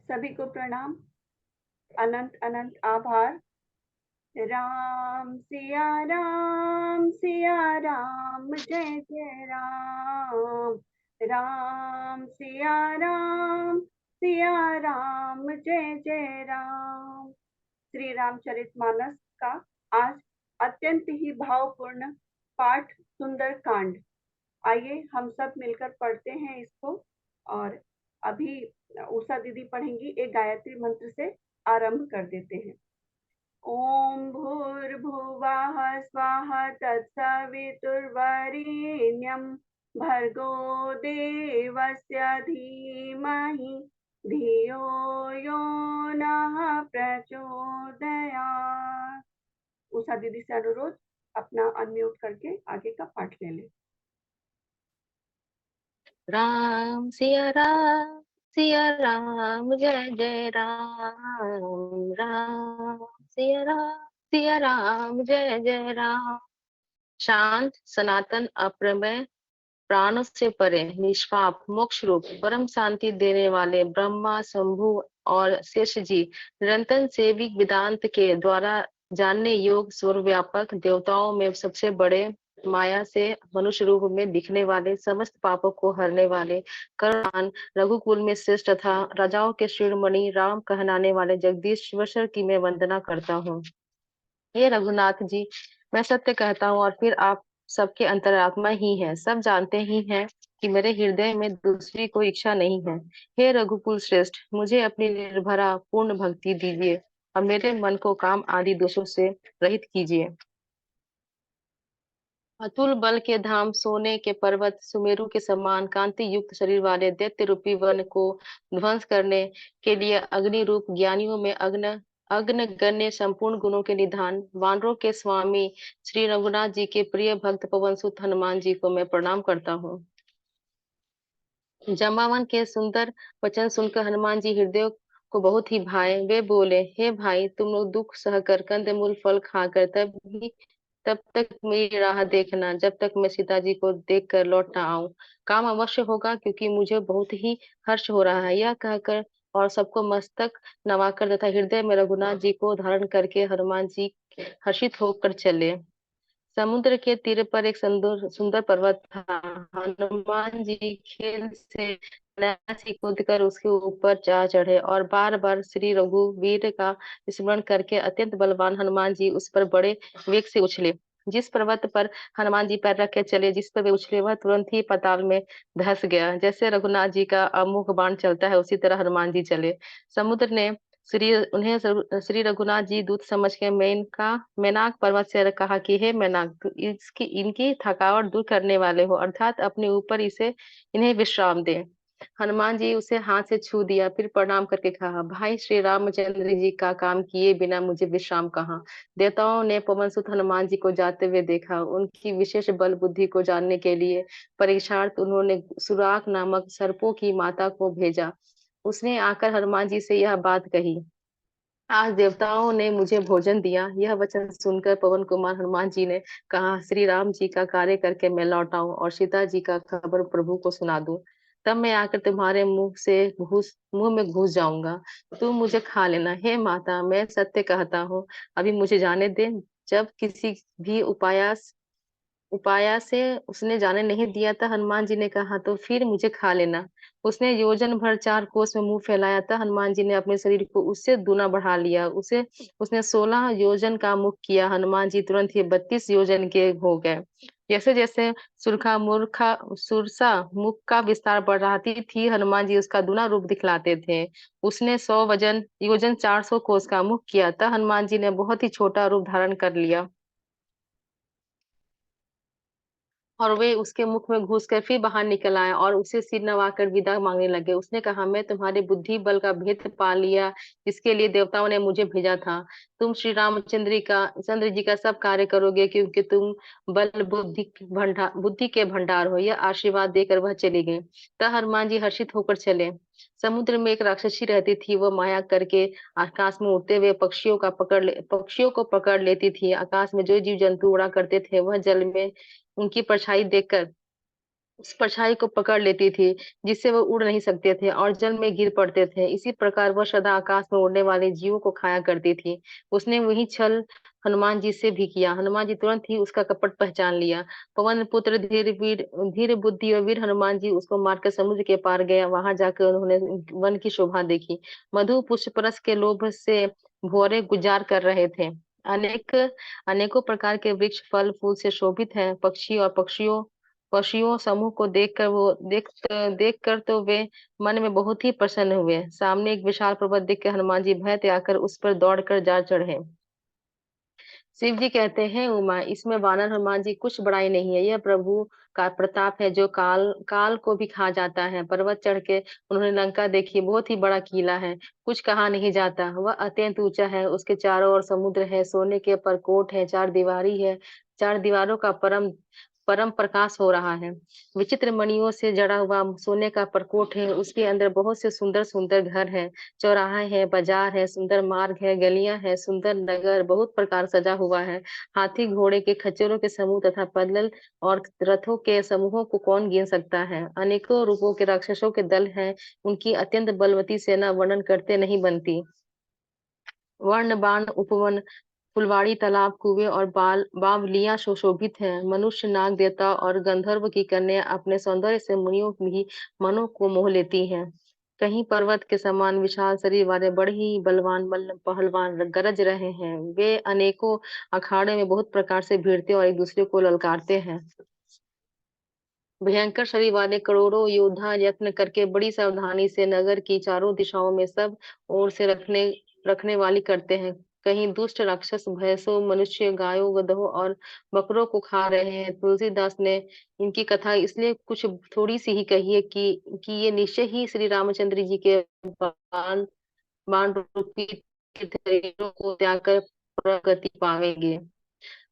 सभी को प्रणाम, अनंत अनंत आभार। राम सिया राम, जय जय राम। राम सिया राम, जय जय राम। श्री रामचरितमानस का आज अत्यंत ही भावपूर्ण पाठ सुंदर कांड। आइए हम सब मिलकर पढ़ते हैं इसको। और अभी उषा दीदी पढ़ेंगी, एक गायत्री मंत्र से आरंभ कर देते हैं। ओम भूर्भुवः स्वः तत्सवितुर्वरेण्यं भर्गो देवस्य धीमहि धियो यो नः प्रचोदयात्। उषा दीदी से अनुरोध, अपना अनम्यूट करके आगे का पाठ ले लें। राम सिया राम, जय जय राम। राम सिया राम, जय जय राम। शांत सनातन अप्रमेय, प्राणों से परे, निष्पाप, मोक्ष रूप, परम शांति देने वाले ब्रह्मा, शंभु और शेष जी, निरंतर सेविक वेदांत के द्वारा जानने योग सर्वव्यापक, देवताओं में सबसे बड़े, माया से मनुष्य रूप में दिखने वाले, समस्त पापों को हरने वाले, करुणान, रघुकुल में श्रेष्ठ तथा राजाओं के शिरोमणि, राम कहलाने वाले जगदीश शिवेश्वर की मैं वंदना करता हूँ। हे रघुनाथ जी, मैं सत्य कहता हूँ और फिर आप सबके अंतरात्मा ही है। सब जानते ही हैं कि मेरे हृदय में दूसरी कोई इच्छा नहीं है। हे रघुकुल श्रेष्ठ, मुझे अपनी निर्भरा पूर्ण भक्ति दीजिए और मेरे मन को काम आदि दोषों से रहित कीजिए। अतुल बल के धाम, सोने के पर्वत, सुमेरु के समान कांति युक्त शरीर वाले दैत्य रूपी वन को ध्वंस करने के लिए अग्नि रूप, ज्ञानियों में अग्न गण्य, संपूर्ण गुणों के निधान, वानरों के स्वामी श्री रघुनाथ जी के प्रिय भक्त पवन सुत हनुमान जी को मैं प्रणाम करता हूँ। जमावन के सुंदर वचन सुनकर हनुमान जी हृदय को बहुत ही भाए। वे बोले, हे भाई, तुम लोग दुख सहकर कंदमूल फल खाकर तब तक मेरी राह देखना, जब तक मैं सीता जी को देख कर लौट ना आऊं। काम अवश्य होगा, क्योंकि मुझे बहुत ही हर्ष हो रहा है। यह कहकर और सबको मस्तक नवाकर तथा हृदय में रघुनाथ जी को धारण करके हनुमान जी हर्षित होकर चले। समुद्र के तीर पर एक सुंदर सुंदर पर्वत था। हनुमान जी खेल से अनायास कूद कर उसके ऊपर जा चढ़े और बार बार श्री रघुवीर का स्मरण करके अत्यंत बलवान हनुमान जी उस पर बड़े वेग से उछले। जिस पर्वत पर हनुमान जी पैर रख के चले, जिस पर वे उछले, वह तुरंत ही पाताल में धंस गया। जैसे रघुनाथ जी का अमोघ बाण चलता है, उसी तरह हनुमान जी चले। समुद्र ने श्री रघुनाथ जी दूत समझ के मैनाक पर्वत से कहा कि हे मैनाक, इनकी थकावट दूर करने वाले हो, अर्थात अपने ऊपर इन्हें विश्राम दे। हनुमान जी उसे हाथ से छू दिया, फिर प्रणाम करके कहा, भाई श्री रामचंद्र जी का काम किए बिना मुझे विश्राम कहाँ। देवताओं ने पवन सुत हनुमान जी को जाते हुए देखा। उनकी विशेष बल बुद्धि को जानने के लिए परीक्षार्थ उन्होंने सुराक नामक सर्पों की माता को भेजा। उसने आकर हनुमान जी से यह बात कही, आज देवताओं ने मुझे भोजन दिया। यह वचन सुनकर पवन कुमार हनुमान जी ने कहा, श्री राम जी का कार्य करके मैं लौट आऊं और सीता जी का खबर प्रभु को सुना दूं, तब मैं आकर तुम्हारे मुंह में घुस जाऊंगा। तुम मुझे खा लेना। हे माता, मैं सत्य कहता हूँ, अभी मुझे जाने दे। जब किसी भी उपाया से उसने जाने नहीं दिया था, हनुमान जी ने कहा, तो फिर मुझे खा लेना। उसने योजन भर 4 कोस में मुंह फैलाया था। हनुमान जी ने अपने शरीर को उससे दूना बढ़ा लिया। उसने 16 योजन का मुख किया। हनुमान जी तुरंत ही 32 योजन के हो गए। जैसे जैसे सुरसा मुख का विस्तार बढ़ रही थी, हनुमान जी उसका दूना रूप दिखलाते थे। उसने 100 योजन 400 कोस का मुख किया था। हनुमान जी ने बहुत ही छोटा रूप धारण कर लिया और वे उसके मुख में घुसकर फिर बाहर निकल आए और उसे सिर नवाकर विदा मांगने लगे। उसने कहा, मैं तुम्हारे बुद्धि बल का भेद पा लिया, इसके लिए देवताओं ने मुझे भेजा था। तुम श्री चंद्र जी का सब कार्य करोगे, क्योंकि तुम बल बुद्धि के भंडार हो। यह आशीर्वाद देकर वह चली गई। तब हनुमान जी हर्षित होकर चले। समुद्र में एक राक्षसी रहती थी। वह माया करके आकाश में उड़ते हुए पक्षियों को पकड़ लेती थी। आकाश में जो जीव जंतु उड़ा करते थे, वह जल में उनकी परछाई देखकर उस परछाई को पकड़ लेती थी, जिससे वो उड़ नहीं सकते थे और जल में गिर पड़ते थे। इसी प्रकार वह सदा आकाश में उड़ने वाले जीवों को खाया करती थी। उसने वही छल हनुमान जी से भी किया। हनुमान जी तुरंत ही उसका कपट पहचान लिया। पवन पुत्र धीर बुद्धि और वीर हनुमान जी उसको मारकर समुद्र के पार गया। वहां जाकर उन्होंने वन की शोभा देखी। मधु पुष्प रस के लोभ से भौरे गुजार कर रहे थे। अनेक अनेकों प्रकार के वृक्ष फल फूल से शोभित हैं। पक्षी और पशुओं समूह को देखकर तो वे मन में बहुत ही प्रसन्न हुए। सामने एक विशाल पर्वत देख के हनुमान जी भय त्याग कर उस पर दौड़कर जा चढ़े। शिव जी कहते हैं, उमा, इसमें वानर हनुमान जी कुछ बड़ाई नहीं है। यह प्रभु का प्रताप है जो काल काल को भी खा जाता है। पर्वत चढ़ के उन्होंने लंका देखी। बहुत ही बड़ा किला है, कुछ कहा नहीं जाता। वह अत्यंत ऊंचा है, उसके चारों ओर समुद्र है, सोने के परकोट है, चार दीवारी है। चार दीवारों का परम परम प्रकाश हो रहा है। विचित्र मणियों से जड़ा हुआ सोने का प्रकोट है। उसके अंदर बहुत से सुंदर सुंदर घर है, चौराहे है, बाजार है, सुंदर मार्ग है, गलियां है, सुंदर नगर बहुत प्रकार सजा हुआ है। हाथी घोड़े के खच्चरों के समूह तथा पैदल और रथों के समूहों को कौन गिन सकता है। अनेकों रूपों के राक्षसों के दल हैं। उनकी अत्यंत बलवती सेना वर्णन करते नहीं बनती। वर्ण बाण उपवन, फुलवाड़ी, तालाब, कुएं और बावलियां सुशोभित हैं। मनुष्य, नाग देवता और गंधर्व की कन्या अपने सौंदर्य से मुनियों की मनों को मोह लेती हैं। कहीं पर्वत के समान विशाल शरीर वाले बड़े ही बलवान पहलवान गरज रहे हैं। वे अनेकों अखाड़े में बहुत प्रकार से भिड़ते और एक दूसरे को ललकारते हैं। भयंकर शरीर वाले करोड़ों योद्धा यत्न करके बड़ी सावधानी से नगर की चारों दिशाओं में सब ओर से रखने रखने वाली करते हैं। कहीं दुष्ट राक्षस भैंसों, मनुष्य, गायों, गधों और बकरों को खा रहे हैं। तुलसीदास ने इनकी कथा इसलिए कुछ थोड़ी सी ही कही है कि ये निश्चय ही श्री रामचंद्र जी के बाण बाण रूपी तीरों को त्याग कर प्रगति पावेंगे।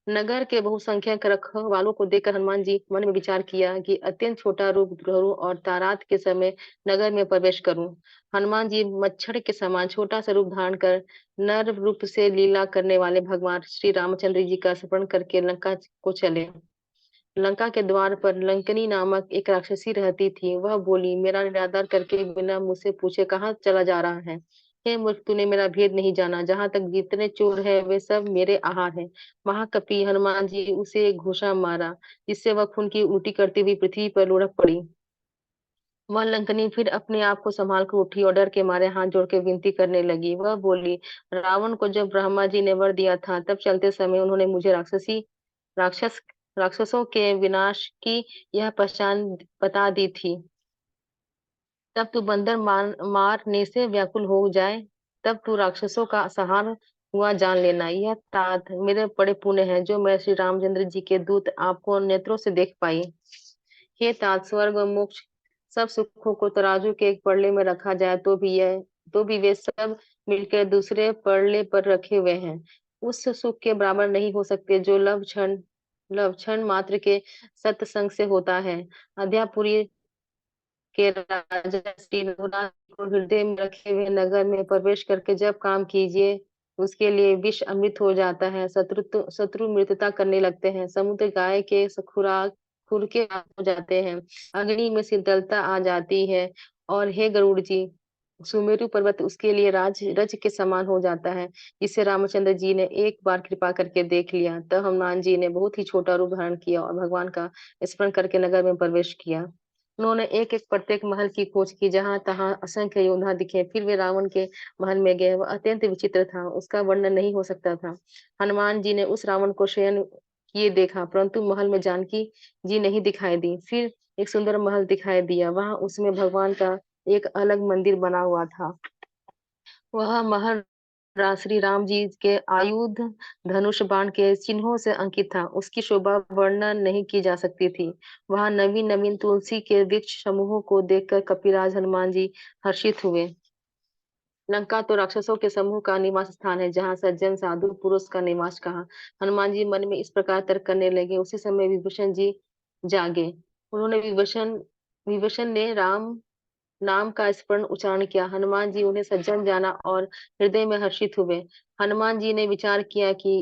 नगर के बहुसंख्यक रखवालों को देखकर हनुमान जी मन में विचार किया कि अत्यंत छोटा रूप धरूं और तारात के समय नगर में प्रवेश करूं। हनुमान जी मच्छर के समान छोटा सा रूप धारण कर नर रूप से लीला करने वाले भगवान श्री रामचंद्र जी का स्मरण करके लंका को चले। लंका के द्वार पर लंकनी नामक एक राक्षसी रहती थी। वह बोली, मेरा निरादर करके बिना मुझसे पूछे कहाँ चला जा रहा है। हे मूर्ख, तूने मेरा भेद नहीं जाना। जहां तक जितने चोर हैं वे सब मेरे आहार हैं। महाकपि हनुमान जी उसे एक घूंसा मारा, जिससे वह खून की उल्टी करती हुई पृथ्वी पर लुढ़क पड़ी। वह लंकनी फिर अपने आप को संभाल कर उठी और डर के मारे हाथ जोड़ के विनती करने लगी। वह बोली, रावण को जब ब्रह्मा जी ने वर दिया था तब चलते समय उन्होंने मुझे राक्षस राक्षसों के विनाश की यह पहचान बता दी थी। तब तू बंदर मारने से व्याकुल हो जाए, तब तू राक्षसों का संहार हुआ जान लेना। यह तात मेरे बड़े पुण्य है जो मैं श्री रामचंद्र जी के दूत आपको नेत्रों से देख पाई। हे तात, स्वर्ग और मोक्ष सब सुखों को तराजू के एक पड़ले में रखा जाए तो भी वे सब मिलकर दूसरे पड़ले पर रखे हुए हैं। उस सुख के बराबर नहीं हो सकते जो लव क्षण मात्र के सत्संग से होता है। अद्यापुरी के राजा श्री रघुनाथ को हृदय में रखे हुए नगर में प्रवेश करके जब काम कीजिए, उसके लिए विष अमृत हो जाता है। शत्रु मृतता करने लगते हैं। समुद्र गाय के खुराक खुर के हो जाते हैं। अग्नि में शीतलता आ जाती है। और हे गरुड़ जी, सुमेरु पर्वत उसके लिए राज रज के समान हो जाता है। जिसे रामचंद्र जी ने एक बार कृपा करके देख लिया। तब हनुमान जी ने बहुत ही छोटा रूप धारण किया और भगवान का स्मरण करके नगर में प्रवेश किया। उन्होंने एक एक प्रत्येक महल की खोज की, जहां तहां असंख्य योद्धा दिखे। फिर वे रावण के महल में गए। वह अत्यंत विचित्र था, उसका वर्णन नहीं हो सकता था। हनुमान जी ने उस रावण को शयन किए देखा, परंतु महल में जानकी जी नहीं दिखाई दी। फिर एक सुंदर महल दिखाई दिया, वहां उसमें भगवान का एक अलग मंदिर बना हुआ था। वह महल श्री राम जी के आयुध धनुष बाण के चिन्हों से अंकित था। उसकी शोभा वर्णन नहीं की जा सकती थी। वहां नवीन नवीन तुलसी के वृक्ष समूहों को देखकर कपिराज हनुमान जी हर्षित हुए। लंका तो राक्षसों के समूह का निवास स्थान है, जहाँ सज्जन साधु पुरुष का निवास कहाँ। हनुमान जी मन में इस प्रकार तर्क करने लगे। उसी समय विभीषण जी जागे। उन्होंने विभीषण विभीषण ने नाम का स्मरण उच्चारण किया। हनुमान जी उन्हें सज्जन जाना और हृदय में हर्षित हुए। हनुमान जी ने विचार किया कि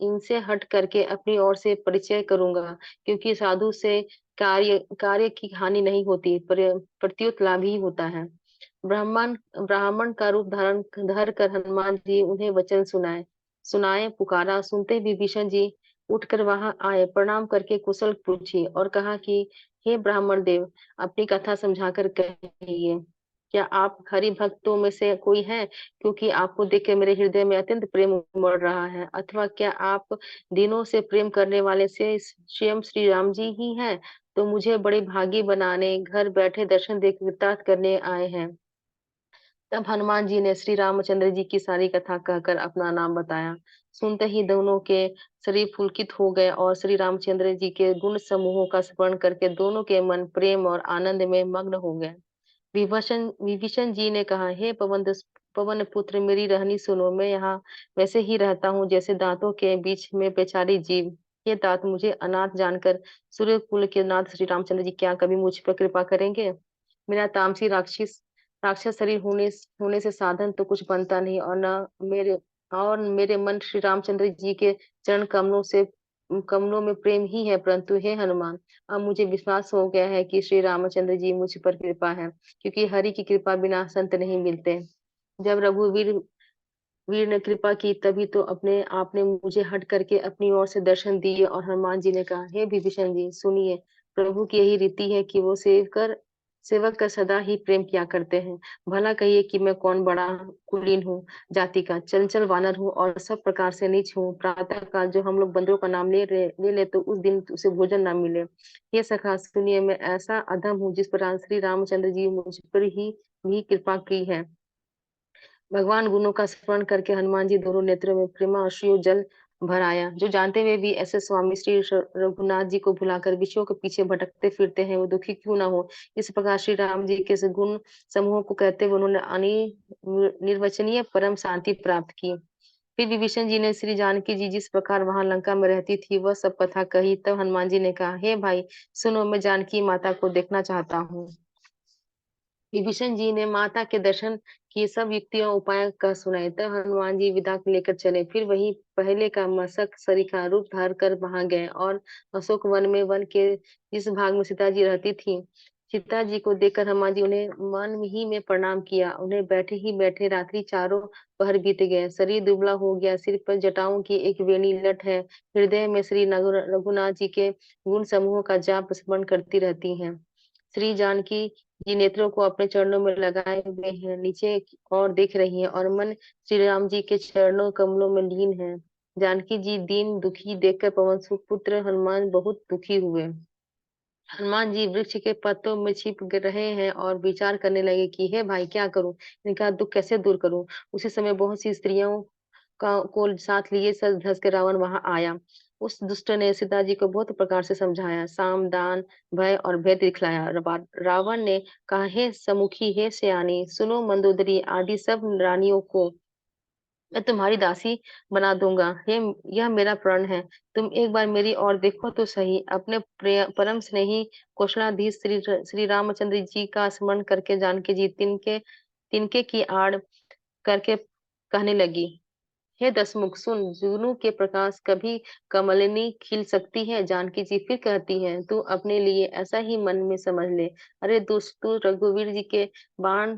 इनसे हट करके अपनी ओर से परिचय करूंगा, क्योंकि साधु से कार्य कार्य की हानि नहीं होती, प्रत्युत लाभ ही होता है। ब्राह्मण ब्राह्मण का रूप धारण धर कर हनुमान जी उन्हें वचन सुनाए सुनाए पुकारा। सुनते विभीषण जी उठकर वहां आए, प्रणाम करके कुशल पूछी और कहा कि हे ब्राह्मण देव, अपनी कथा समझाकर कहिए, क्या आप हरि भक्तों में से कोई है? क्योंकि आपको देख के मेरे हृदय में अत्यंत प्रेम उमड़ रहा है। अथवा क्या आप दिनों से प्रेम करने वाले से स्वयं श्री राम जी ही हैं? तो मुझे बड़े भागी बनाने, घर बैठे दर्शन दे कृतार्थ करने आए हैं। तब हनुमान जी ने श्री रामचंद्र जी की सारी कथा कहकर अपना नाम बताया। सुनते ही दोनों के शरीर पुलकित हो गए और श्री रामचंद्र जी के गुण समूहों का स्मरण करके दोनों के मन प्रेम और आनंद में मग्न हो गए। विभीषण जी ने कहा, हे पवन पुत्र, मेरी रहनी सुनो। मैं यहाँ वैसे ही रहता हूँ जैसे दांतों के बीच में बेचारी जीव। ये दांत मुझे अनाथ जानकर सूर्य कुल के नाथ श्री रामचंद्र जी क्या कभी मुझ पर कृपा करेंगे? मेरा तामसी राक्षस राक्षस शरीर होने से साधन तो कुछ बनता नहीं, और मेरे मन श्री रामचंद्र जी के चरण कमलों में प्रेम ही है। परंतु हे हनुमान, अब मुझे विश्वास हो गया है कि श्री रामचंद्र जी मुझ पर कृपा है, क्योंकि हरि की कृपा बिना संत नहीं मिलते। जब रघुवीर वीर ने कृपा की, तभी तो अपने आपने मुझे हट करके अपनी ओर से दर्शन दिए। और हनुमान जी ने कहा, हे विभीषण जी सुनिए, प्रभु की यही रीति है कि वो सेवक का सदा ही प्रेम किया करते हैं। भला कहिए कि मैं कौन बड़ा कुलीन हूँ, जाति का चंचल वानर हूँ और सब प्रकार से नीच हूँ। प्रातः काल जो हम लोग बंदरों का नाम ले ले तो उस दिन उसे भोजन ना मिले। ये सखा सुनिए, मैं ऐसा अधम हूँ जिस पर श्री रामचंद्र जी मुझ पर ही भी कृपा की है। भगवान गुणों का स्मरण करके हनुमान जी दोनों नेत्रों में प्रेमा अश्रु जल भर आया। जो जानते हुए भी ऐसे स्वामी श्री रघुनाथ जी को भुलाकर विषयों के पीछे भटकते फिरते हैं, वो दुखी क्यों ना हो। इस प्रकार श्री राम जी के गुण समूहों को कहते हुए उन्होंने निर्वचनीय परम शांति प्राप्त की। फिर विभीषण जी ने श्री जानकी जी जिस प्रकार वहां लंका में रहती थी वह सब कथा कही। तब हनुमान जी ने कहा, हे भाई सुनो, मैं जानकी माता को देखना चाहता हूँ। विभीषण जी ने माता के दर्शन की सब युक्तियां उपाय कह सुनाए। तब हनुमान जी विदा लेकर चले। फिर वही पहले का मशक सरीखा रूप धार कर वहां गए और अशोक वन में वन के जिस भाग में सीता जी रहती थी, सीता जी को देखकर हनुमान जी उन्हें मन ही में प्रणाम किया। उन्हें बैठे ही बैठे रात्रि चारों पहर बीत गए। शरीर दुबला हो गया, सिर पर जटाओं की एक वेणी लट है। हृदय में श्री रघुनाथ जी के गुण समूहों का जाप स्मरण करती रहती हैं। श्री जानकी जी नेत्रों को अपने चरणों में लगाए हुए हैं, नीचे की ओर देख रही हैं और मन श्री राम जी के चरणों कमलों में लीन है। जानकी जी दीन दुखी देखकर पवन सुपुत्र हनुमान बहुत दुखी हुए। हनुमान जी वृक्ष के पत्तों में छिप रहे हैं और विचार करने लगे कि हे भाई, क्या करूं, इनका दुख कैसे दूर करूं। उसी समय बहुत सी स्त्रियों का को साथ लिए सज धज के रावण वहां आया। उस दुष्ट ने सीता जी को बहुत प्रकार से समझाया, साम दान भय और भेद दिखलाया। रावण ने कहा, हे समुखी, हे सयानी, सुनो मंदोदरी आदि सब रानियों को मैं तुम्हारी दासी बना दूंगा। हे, यह मेरा प्रण है। तुम एक बार मेरी ओर देखो तो सही। अपने परम स्नेही कौशलाधीश श्री रामचंद्र जी का स्मरण करके जानकी जी तिनके तिनके की आड़ करके कहने लगी, हे दसमुख सुन, जुगनू के प्रकाश कभी कमलिनी खिल सकती है। जानकी जी फिर कहती है, तू अपने लिए ऐसा ही मन में समझ ले। अरे दुष्ट, तू रघुवीर जी के बाण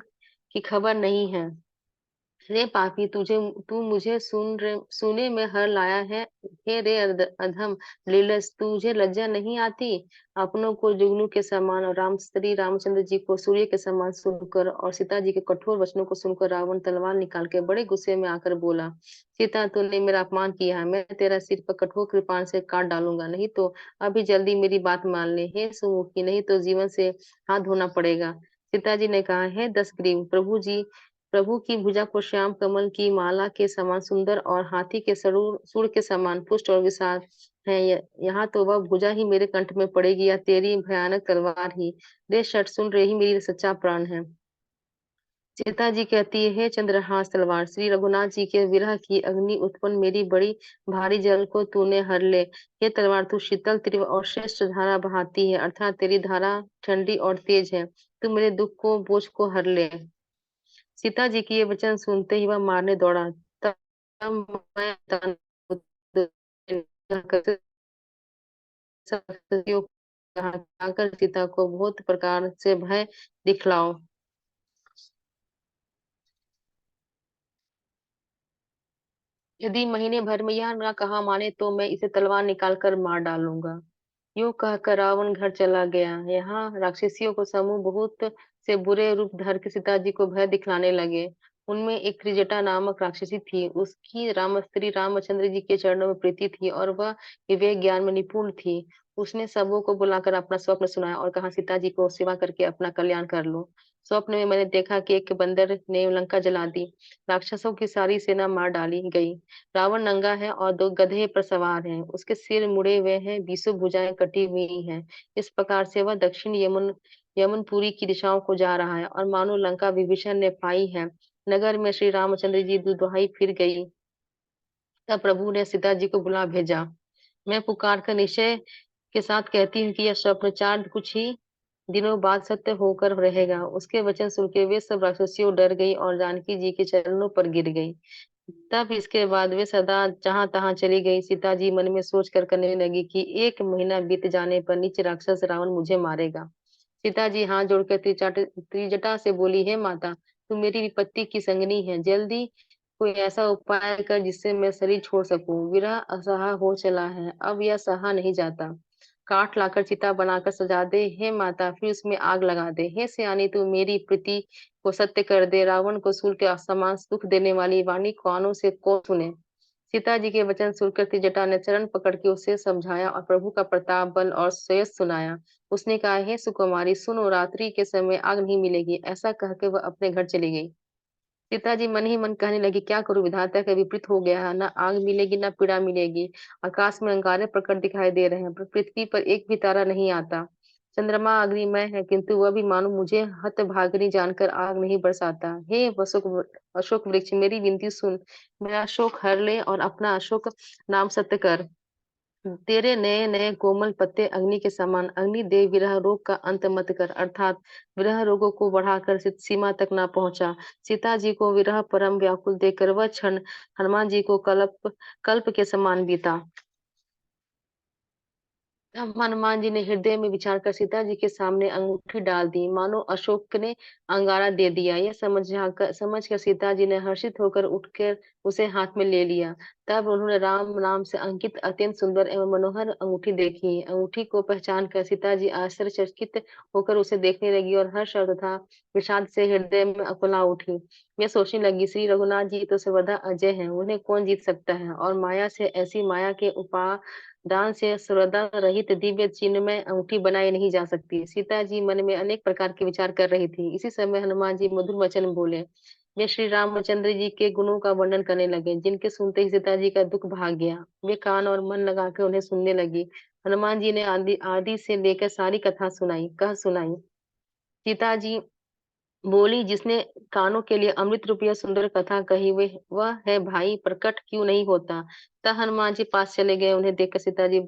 की खबर नहीं है। रे पापी, तू मुझे सुने में हर लाया है। हे रे अधम लीलस, तुझे लज्जा नहीं आती? अपनों को जुगनू के समान और श्री रामचंद्र जी को सूर्य के समान सुनकर और सीता जी के कठोर वचनों को सुनकर रावण तलवार निकाल के बड़े गुस्से में आकर बोला, सीता, तूने मेरा अपमान किया है। मैं तेरा सिर पर कठोर कृपाण से काट डालूंगा, नहीं तो अभी जल्दी मेरी बात मान ले। हे सुमुखी, नहीं तो जीवन से हाथ धोना पड़ेगा। सीता जी ने कहा, हे दशग्रीव, प्रभु की भुजा को श्याम कमल की माला के समान सुंदर और हाथी के सूंड के समान पुष्ट और विशाल है। यहाँ तो वह भुजा ही मेरे कंठ में पड़ेगी या तेरी भयानक तलवार ही। रे शठ, सुन रही मेरी सच्चा प्राण है। सीता जी कहती है, हे चंद्रहास तलवार, श्री रघुनाथ जी के विरह की अग्नि उत्पन्न मेरी बड़ी भारी जल को तूने हर ले। हे तलवार, तू शीतल तीव्र और श्रेष्ठ धारा बहाती है, अर्थात तेरी धारा ठंडी और तेज है। तू मेरे दुख को बोझ को हर ले। सीता जी के ये वचन सुनते ही वह मारने दौड़ा। तब मैं कहा, जाकर सीता को बहुत प्रकार से भय दिखलाओ। यदि महीने भर में यह न कहा माने तो मैं इसे तलवार निकाल कर मार डालूंगा। यूं कहकर रावण घर चला गया। यहाँ राक्षसियों को समूह बहुत से बुरे रूप धर के सीता जी को भय दिखलाने लगे। उनमें एक त्रिजटा नामक राक्षसी थी। उसकी श्री रामचंद्र जी के चरणों में प्रीति थी और वह विवेक ज्ञान में निपुण थी। उसने सबों को बुलाकर अपना स्वप्न सुनाया और कहा, सीता जी को सेवा करके अपना कल्याण कर लो। स्वप्न में मैंने देखा कि एक बंदर ने लंका जला दी। राक्षसों की सारी सेना मार डाली गई। रावण नंगा है और दो गधे पर सवार है। उसके सिर मुड़े हुए हैं, बीसों भुजाएं कटी हुई हैं। इस प्रकार से वह दक्षिण यमुनपुरी की दिशाओं को जा रहा है और मानो लंका विभीषण ने पाई है। नगर में श्री रामचंद्र जी दुहाई फिर गई। तब प्रभु ने सीता जी को बुला भेजा। मैं पुकार कर निश्चय के साथ कहती हूँ कि यह स्वप्न चार कुछ ही दिनों बाद सत्य होकर रहेगा। उसके वचन सुन के वे सब राक्षसियों डर गई और जानकी जी के चरणों पर गिर गई। तब इसके बाद वे सदा जहां तहां चली गई। सीता जी मन में सोच कर करने लगी कि एक महीना बीत जाने पर नीच राक्षस रावण मुझे मारेगा। सीता जी हाथ जोड़कर त्रिजटा से बोली, हे माता, तू मेरी विपत्ति की संगनी है। जल्दी कोई ऐसा उपाय कर जिससे मैं शरीर छोड़ सकूं। विरह असहा हो चला है, अब यह सहा नहीं जाता। काठ लाकर चिता बनाकर सजा दे हे माता, फिर उसमें आग लगा दे। हे सियानी, तू मेरी प्रीति को सत्य कर दे। रावण को सूल के समान सुख देने वाली वाणी कानों से कौन सुने। सीता जी के वचन सुनकर त्रिजटा ने चरण पकड़ के उसे समझाया और प्रभु का प्रताप बल और श्रेयस सुनाया। उसने कहा, हे सुकुमारी, सुनो, रात्रि के समय आग नहीं मिलेगी। ऐसा कहकर वह अपने घर चली गई। सीता जी मन ही मन कहने लगी, क्या करूं, विधाता का विपरीत हो गया है। न आग मिलेगी न पीड़ा मिलेगी। आकाश में अंगारे प्रकट दिखाई दे रहे हैं, पर पृथ्वी पर एक भी तारा नहीं आता। चंद्रमा अग्निमय है, किंतु वह भी मानो मुझे हतभागिनी जानकर आग नहीं बरसाता। हे अशोक वृक्ष, मेरी विनती सुन। मेरा शोक हर ले और अपना अशोक नाम सत्य कर। तेरे नए नए कोमल पत्ते अग्नि के समान। अग्नि देव, विरह रोग का अंत मत कर, अर्थात विरह रोगों को बढ़ाकर सीमा तक ना पहुंचा। सीता जी को विरह परम व्याकुल देखकर वह क्षण हनुमान जी को कल्प कल्प के समान बीता। तब हनुमान जी ने हृदय में विचार कर सीता जी के सामने अंगूठी डाल दी, मानो अशोक ने अंगारा दे दिया। यह समझ कर सीता जी ने हर्षित होकर उठकर उसे हाथ में ले लिया। तब उन्होंने राम नाम से अंकित अत्यंत सुंदर एवं मनोहर अंगूठी देखी। अंगूठी को पहचान कर सीता जी आश्चर्यचकित होकर उसे देखने लगी और हर्ष और तथा विषाद से हृदय में अकुला उठी। वे सोचने लगी, श्री रघुनाथ जी तो सर्वदा अजय हैं, उन्हें कौन जीत सकता है। और माया से, ऐसी माया के दान से सर्वदा रहित दिव्य चिन्ह में अंगूठी बनाई नहीं जा सकती। सीता जी मन में अनेक प्रकार के विचार कर रही थी। इसी समय हनुमान जी मधुर वचन बोले। वे श्री रामचंद्र जी के गुणों का वर्णन करने लगे, जिनके सुनते ही सीता जी का दुख भाग गया। वे कान और मन लगाकर उन्हें सुनने लगी। हनुमान जी ने आदि आदि से लेकर सारी कथा सुनाई। सीता जी बोली, जिसने कानों के लिए अमृत रूपी सुंदर कथा कही वे वह है भाई, प्रकट क्यों नहीं होता। तब हनुमान जी पास चले गए। उन्हें देखकर सीता जी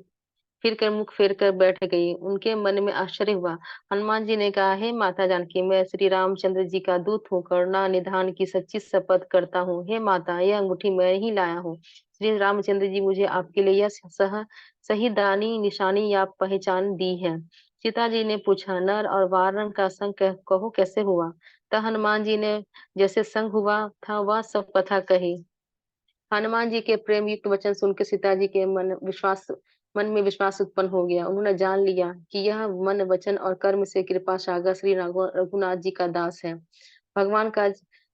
फिर कर मुख फेर कर बैठ गई। उनके मन में आश्चर्य हुआ। हनुमान जी ने कहा, हे माता जानकी, मैं श्री रामचंद्र जी का दूत हूँ, करुणा निधान की सच्ची शपथ करता हूँ। हे माता, यह अंगूठी मैं ही लाया हूँ। श्री रामचंद्र जी मुझे आपके लिए यह सही दानी निशानी या पहचान दी है। सीता जी ने पूछा, नर और वानर का संग कहो कैसे हुआ। तब हनुमान जी ने जैसे संग हुआ था वह सब कथा कही। हनुमान जी के प्रेम युक्त वचन सुनकर सीता जी के मन में विश्वास उत्पन्न हो गया। उन्होंने जान लिया कि यह मन वचन और कर्म से कृपा सागर श्री रघुनाथ जी का दास है। भगवान का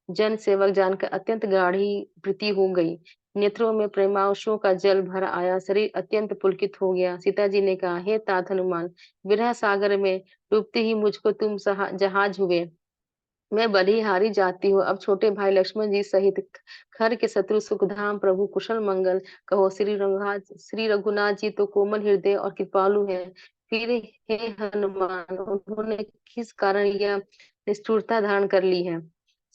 जन सेवक जानकर अत्यंत गाढ़ी प्रीति हो गई। नेत्रों में प्रेमांशुओं का जल भर आया, शरीर अत्यंत पुलकित हो गया। सीता जी ने कहा, हे तात हनुमान, विरह सागर में डूबते ही मुझको तुम जहाज हुए। मैं बड़ी हारी जाती हूँ। अब छोटे भाई लक्ष्मण जी सहित खर के शत्रु सुखधाम प्रभु कुशल मंगल कहो। श्री रघुनाथ जी तो कोमल हृदय और कृपालु हैं। फिर हे हनुमान, उन्होंने किस कारण यह निष्ठुरता धारण कर ली है।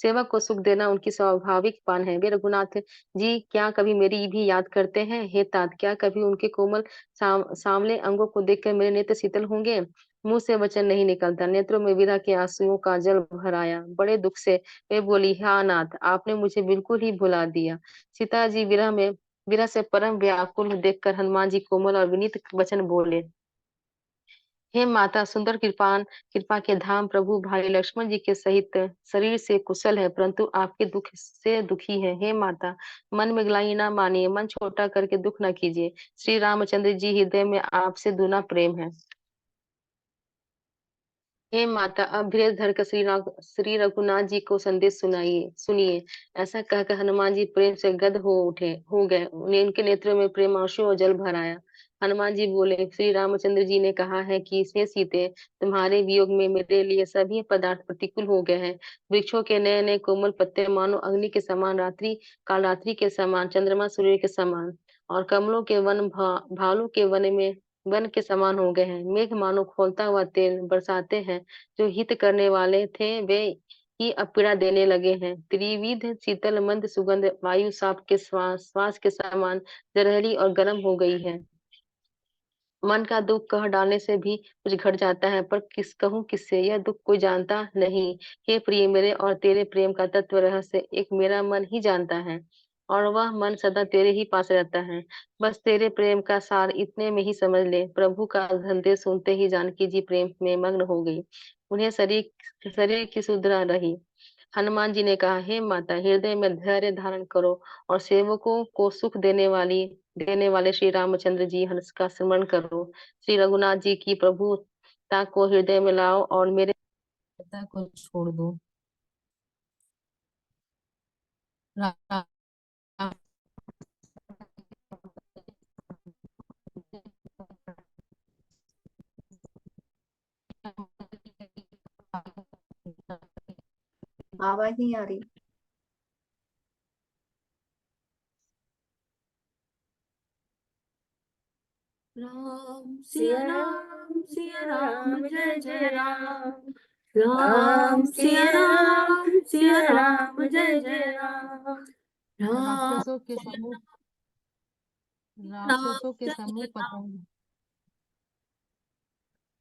सेवक को सुख देना उनकी स्वाभाविक पान है। वे रघुनाथ जी क्या कभी मेरी भी याद करते हैं? हे तात, क्या कभी उनके कोमल सांवले अंगों को देखकर मेरे नेत्र शीतल होंगे? मुंह से वचन नहीं निकलता, नेत्रों में विरह के आंसुओं का जल भर आया। बड़े दुख से वे बोली, हाँ नाथ, आपने मुझे बिल्कुल ही भुला दिया। सीता जी विरह से परम व्याकुल देखकर हनुमान जी कोमल और विनीत वचन बोले, हे माता, सुंदर कृपा के धाम प्रभु भाई लक्ष्मण जी के सहित शरीर से कुशल है, परंतु आपके दुख से दुखी है। हे माता, मन में ग्लानि ना मानिए, मन छोटा करके दुख न कीजिए। श्री रामचंद्र जी हृदय में आपसे दूना प्रेम है। हे माता, अब धीरज धरकर श्री रघुनाथ जी को संदेश सुनिए। ऐसा कहकर हनुमान जी प्रेम से गद हो गए। उन्हें उनके नेत्रों में प्रेम आंसू और जल भर आया। हनुमान जी बोले, श्री रामचंद्र जी ने कहा है कि हे सीते, तुम्हारे वियोग में मेरे लिए सभी पदार्थ प्रतिकूल हो गए हैं। वृक्षों के नए नए कोमल पत्ते मानो अग्नि के समान, काल रात्रि के समान, चंद्रमा सूर्य के समान, और कमलों के भालू के वन के समान हो गए हैं। मेघ मानो खौलता हुआ तेल बरसाते हैं। जो हित करने वाले थे वे ही अब पीड़ा देने लगे हैं। त्रिविध शीतल मंद सुगंध वायु साप के श्वास के समान जरहरी और गर्म हो गई है। मन का दुख कह डालने से भी कुछ घट जाता है, पर कहूँ किससे? यह दुख कोई जानता नहीं। हे प्रिय, मेरे और तेरे प्रेम का तत्व रहस्य एक मेरा मन ही जानता है, और वह मन सदा तेरे ही पास रहता है। बस तेरे प्रेम का सार इतने में ही समझ ले। प्रभु का संदेश सुनते ही जानकी जी प्रेम में मग्न हो गई। उन्हें शरीर शरीर की सुधरा रही। हनुमान जी ने कहा, हे माता, हृदय में धैर्य धारण करो और सेवकों को सुख देने वाले श्री रामचंद्र जी हंस का स्मरण करो। श्री रघुनाथ जी की प्रभुता को हृदय में लाओ और मेरे पिता को छोड़ दो। रा- रा- आवाज नहीं आ रही। राम सिया राम, सिया राम, जय जय राम। राम सिया राम, सिया राम, जय जय राम। राम राक्षसों के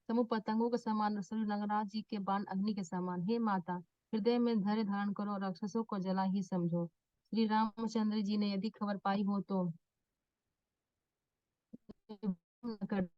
समूह पतंगों के समान, श्री रंगनाथ जी के बाण अग्नि के समान। हे माता, हृदय में धैर्य धारण करो और राक्षसों को जला ही समझो। श्री रामचंद्र जी ने यदि खबर पाई हो तो कर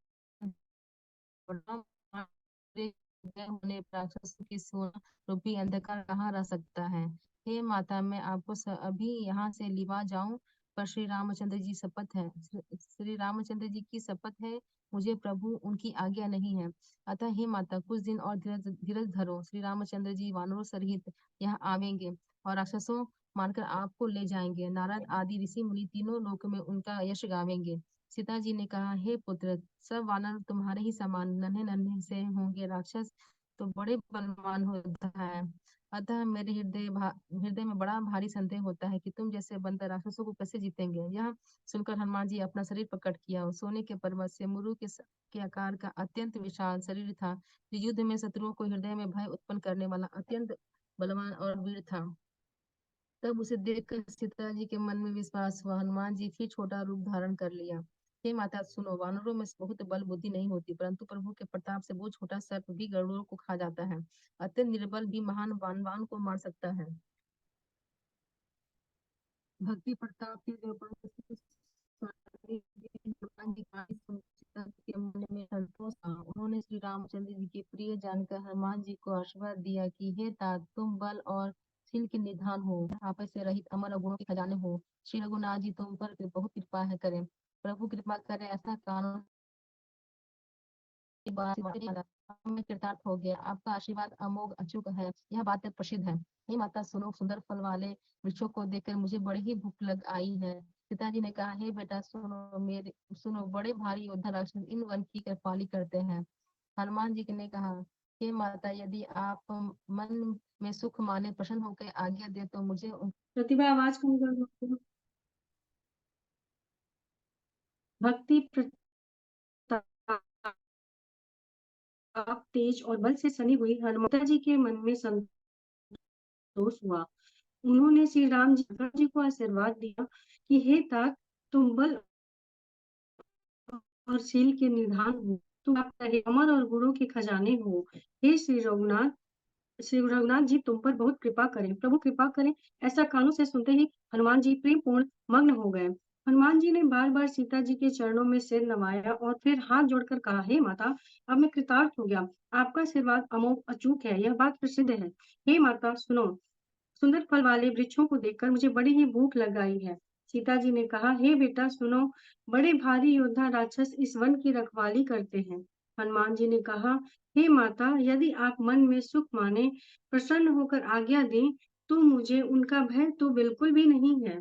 होने पर राक्षसों की सोना रूपी अंधकार कहाँ रह सकता है। हे माता, मैं आपको अभी यहाँ से लिवा जाऊं, पर श्री रामचंद्र जी शपथ है, श्री रामचंद्र जी की शपथ है, मुझे प्रभु उनकी आज्ञा नहीं है। अतः हे माता, कुछ दिन और धीरज धीरज धरो। श्री रामचंद्र जी वानरों सहित यहाँ आवेंगे और राक्षसों मारकर आपको ले जाएंगे। नारद आदि ऋषि मुनि तीनों लोक में उनका यश गावेंगे। सीता जी ने कहा, हे पुत्र, सब वानर तुम्हारे ही समान नन्हे नन्हे से होंगे, राक्षस तो बड़े बलवान होता है। अतः मेरे हृदय में बड़ा भारी संदेह होता है कि तुम जैसे बंदर राक्षसों को कैसे जीतेंगे। यह सुनकर हनुमान जी अपना शरीर प्रकट किया और सोने के पर्वत से मुरु के आकार का अत्यंत विशाल शरीर था, जो युद्ध में शत्रुओं को हृदय में भय उत्पन्न करने वाला अत्यंत बलवान और वीर था। तब उसे देखकर सीता जी के मन में विश्वास हुआ। हनुमान जी फिर छोटा रूप धारण कर लिया। हे माता सुनो, वानरों में बहुत बल बुद्धि नहीं होती, परंतु प्रभु के प्रताप से वो छोटा सर्प भी गरुड़ों को खा जाता है। अत्यंत निर्बल भी महान बानवान को मार सकता है। भक्ति प्रताप के हनुमान जी का इस सुनकर के मन में संतोष था। उन्होंने श्री रामचंद्र जी के प्रिय जानकर हनुमान जी को आशीर्वाद दिया कि हे तात, तुम बल और शील के निधान हो, आपस से रहित अमर और गुणों के खजाने हो। श्री रघुनाथ जी तुम पर बहुत कृपा है करें, प्रभु कृपा करे, ऐसा कानून में कृतार्थ हो गया। आपका आशीर्वाद अमोघ अचूक है, यह बात प्रसिद्ध है। हे माता सुनो, सुंदर फल वाले वृक्षों को देखकर मुझे बड़ी ही भूख लग आई है। पिताजी ने कहा, हे बेटा सुनो, बड़े भारी योद्धा राक्षस इन वन की कृपाली करते हैं। हनुमान जी ने कहा, हे माता, यदि आप मन में सुख माने प्रसन्न होकर आज्ञा दे तो मुझे प्रतिभा आवाज कम कर दो। भक्ति प्रताप तेज और बल से सनी हुई हनुमान जी के मन में दोष हुआ। उन्होंने श्री राम जी को आशीर्वाद दिया कि हे तात, तुम बल और शील के निधान हो, तुम अमर और गुणों के खजाने हो। हे श्री रघुनाथ जी तुम पर बहुत कृपा करें, प्रभु कृपा करें। ऐसा कानों से सुनते ही हनुमान जी प्रेम पूर्ण मग्न हो गए। हनुमान जी ने बार बार सीता जी के चरणों में सिर नवाया और फिर हाथ जोड़कर कहा, हे माता, अब मैं कृतार्थ हो गया। आपका आशीर्वाद अमोघ अचूक है, यह बात प्रसिद्ध है। हे माता सुनो, सुंदर फल वाले वृक्षों को देखकर मुझे बड़ी ही भूख लग आई है। सीता जी ने कहा, हे बेटा सुनो, बड़े भारी योद्धा राक्षस इस वन की रखवाली करते हैं। हनुमान जी ने कहा, हे माता, यदि आप मन में सुख माने, प्रसन्न होकर आज्ञा दें, तो मुझे उनका भय तो बिल्कुल भी नहीं है।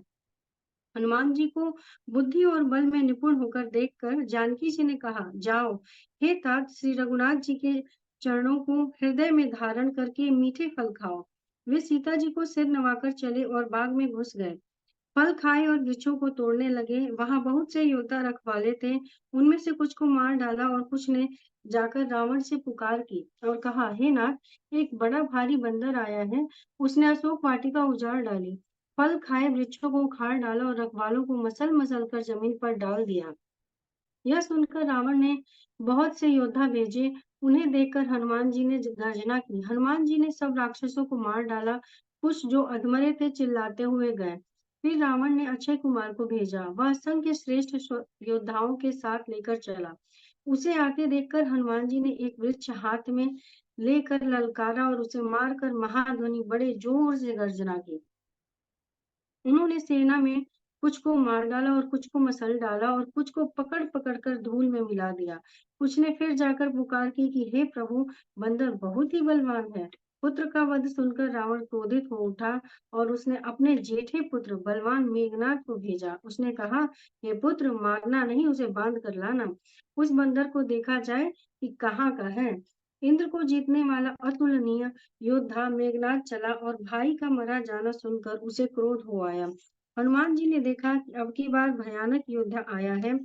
हनुमान जी को बुद्धि और बल में निपुण होकर देखकर जानकी जी ने कहा, जाओ, हे तात, श्री रघुनाथ जी के चरणों को हृदय में धारण करके मीठे फल खाओ। वे सीता जी को सिर नवाकर चले और बाग में घुस गए। फल खाए और वृक्षों को तोड़ने लगे। वहां बहुत से योद्धा रखवाले थे। उनमें से कुछ को मार डाला और कुछ ने जाकर रावण से पुकार की और कहा, हे नाथ, एक बड़ा भारी बंदर आया है। उसने अशोक वाटिका उजाड़ डाली, फल खाए वृक्षों को उखाड़ डाला और रखवालों को मसल मसल कर जमीन पर डाल दिया। यह सुनकर रावण ने बहुत से योद्धा भेजे। उन्हें देखकर हनुमान जी ने गर्जना की। हनुमान जी ने सब राक्षसों को मार डाला। कुछ जो अधमरे थे चिल्लाते हुए गए। फिर रावण ने अक्षय कुमार को भेजा। वह असंख्य श्रेष्ठ योद्धाओं के साथ लेकर चला। उसे आते देखकर हनुमान जी ने एक वृक्ष हाथ में लेकर ललकारा और उसे मारकर महाध्वनि बड़े जोर से गर्जना की। उन्होंने सेना में कुछ को मार डाला और कुछ को मसल डाला और कुछ को पकड़ पकड़ कर धूल में मिला दिया। कुछ ने फिर जाकर पुकार की कि हे प्रभु, बंदर बहुत ही बलवान है। पुत्र का वध सुनकर रावण क्रोधित हो उठा और उसने अपने जेठे पुत्र बलवान मेघनाथ को भेजा। उसने कहा, हे पुत्र, मारना नहीं, उसे बांध कर लाना। उस बंदर को देखा जाए कि कहाँ का है। इंद्र को जीतने वाला अतुलनीय योद्धा मेघनाथ चला और भाई का मरा जाना सुनकर उसे क्रोध हो आया। हनुमान जी ने देखा कि अब की बार भयानक योद्धा आया है।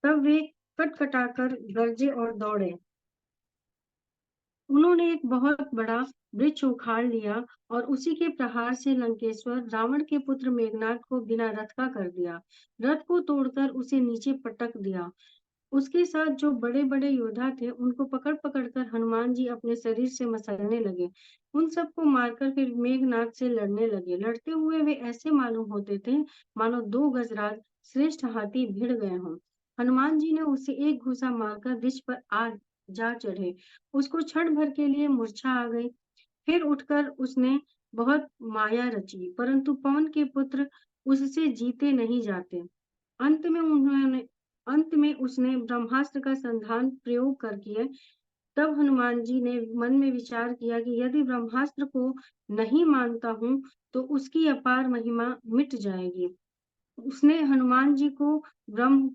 तब वे कटकटाकर गरजे और दौड़े। उन्होंने एक बहुत बड़ा वृक्ष उखाड़ लिया और उसी के प्रहार से लंकेश्वर रावण के पुत्र मेघनाथ को बिना रथ का कर दिया। रथ को तोड़कर उसे नीचे पटक दिया। उसके साथ जो बड़े बड़े योद्धा थे उनको पकड़ पकड़ कर हनुमान जी अपने शरीर से मसलने लगे। उन सबको मारकर फिर मेघनाथ से लड़ने लगे। लड़ते हुए वे ऐसे मालूम होते थे मानो दो गजराज श्रेष्ठ हाथी भिड़ गए हों। हनुमान जी ने उसे एक घूसा मारकर विष पर आ जा चढ़े। उसको क्षण भर के लिए मूर्छा आ गई। फिर उठकर उसने बहुत माया रची, परंतु पवन के पुत्र उससे जीते नहीं जाते। अंत में उन्होंने अंत में उसने ब्रह्मास्त्र का संधान प्रयोग कर किया। तब हनुमान जी ने मन में विचार किया कि यदि ब्रह्मास्त्र को नहीं मानता हूँ तो उसकी अपार महिमा मिट जाएगी। उसने हनुमान जी को ब्रह्म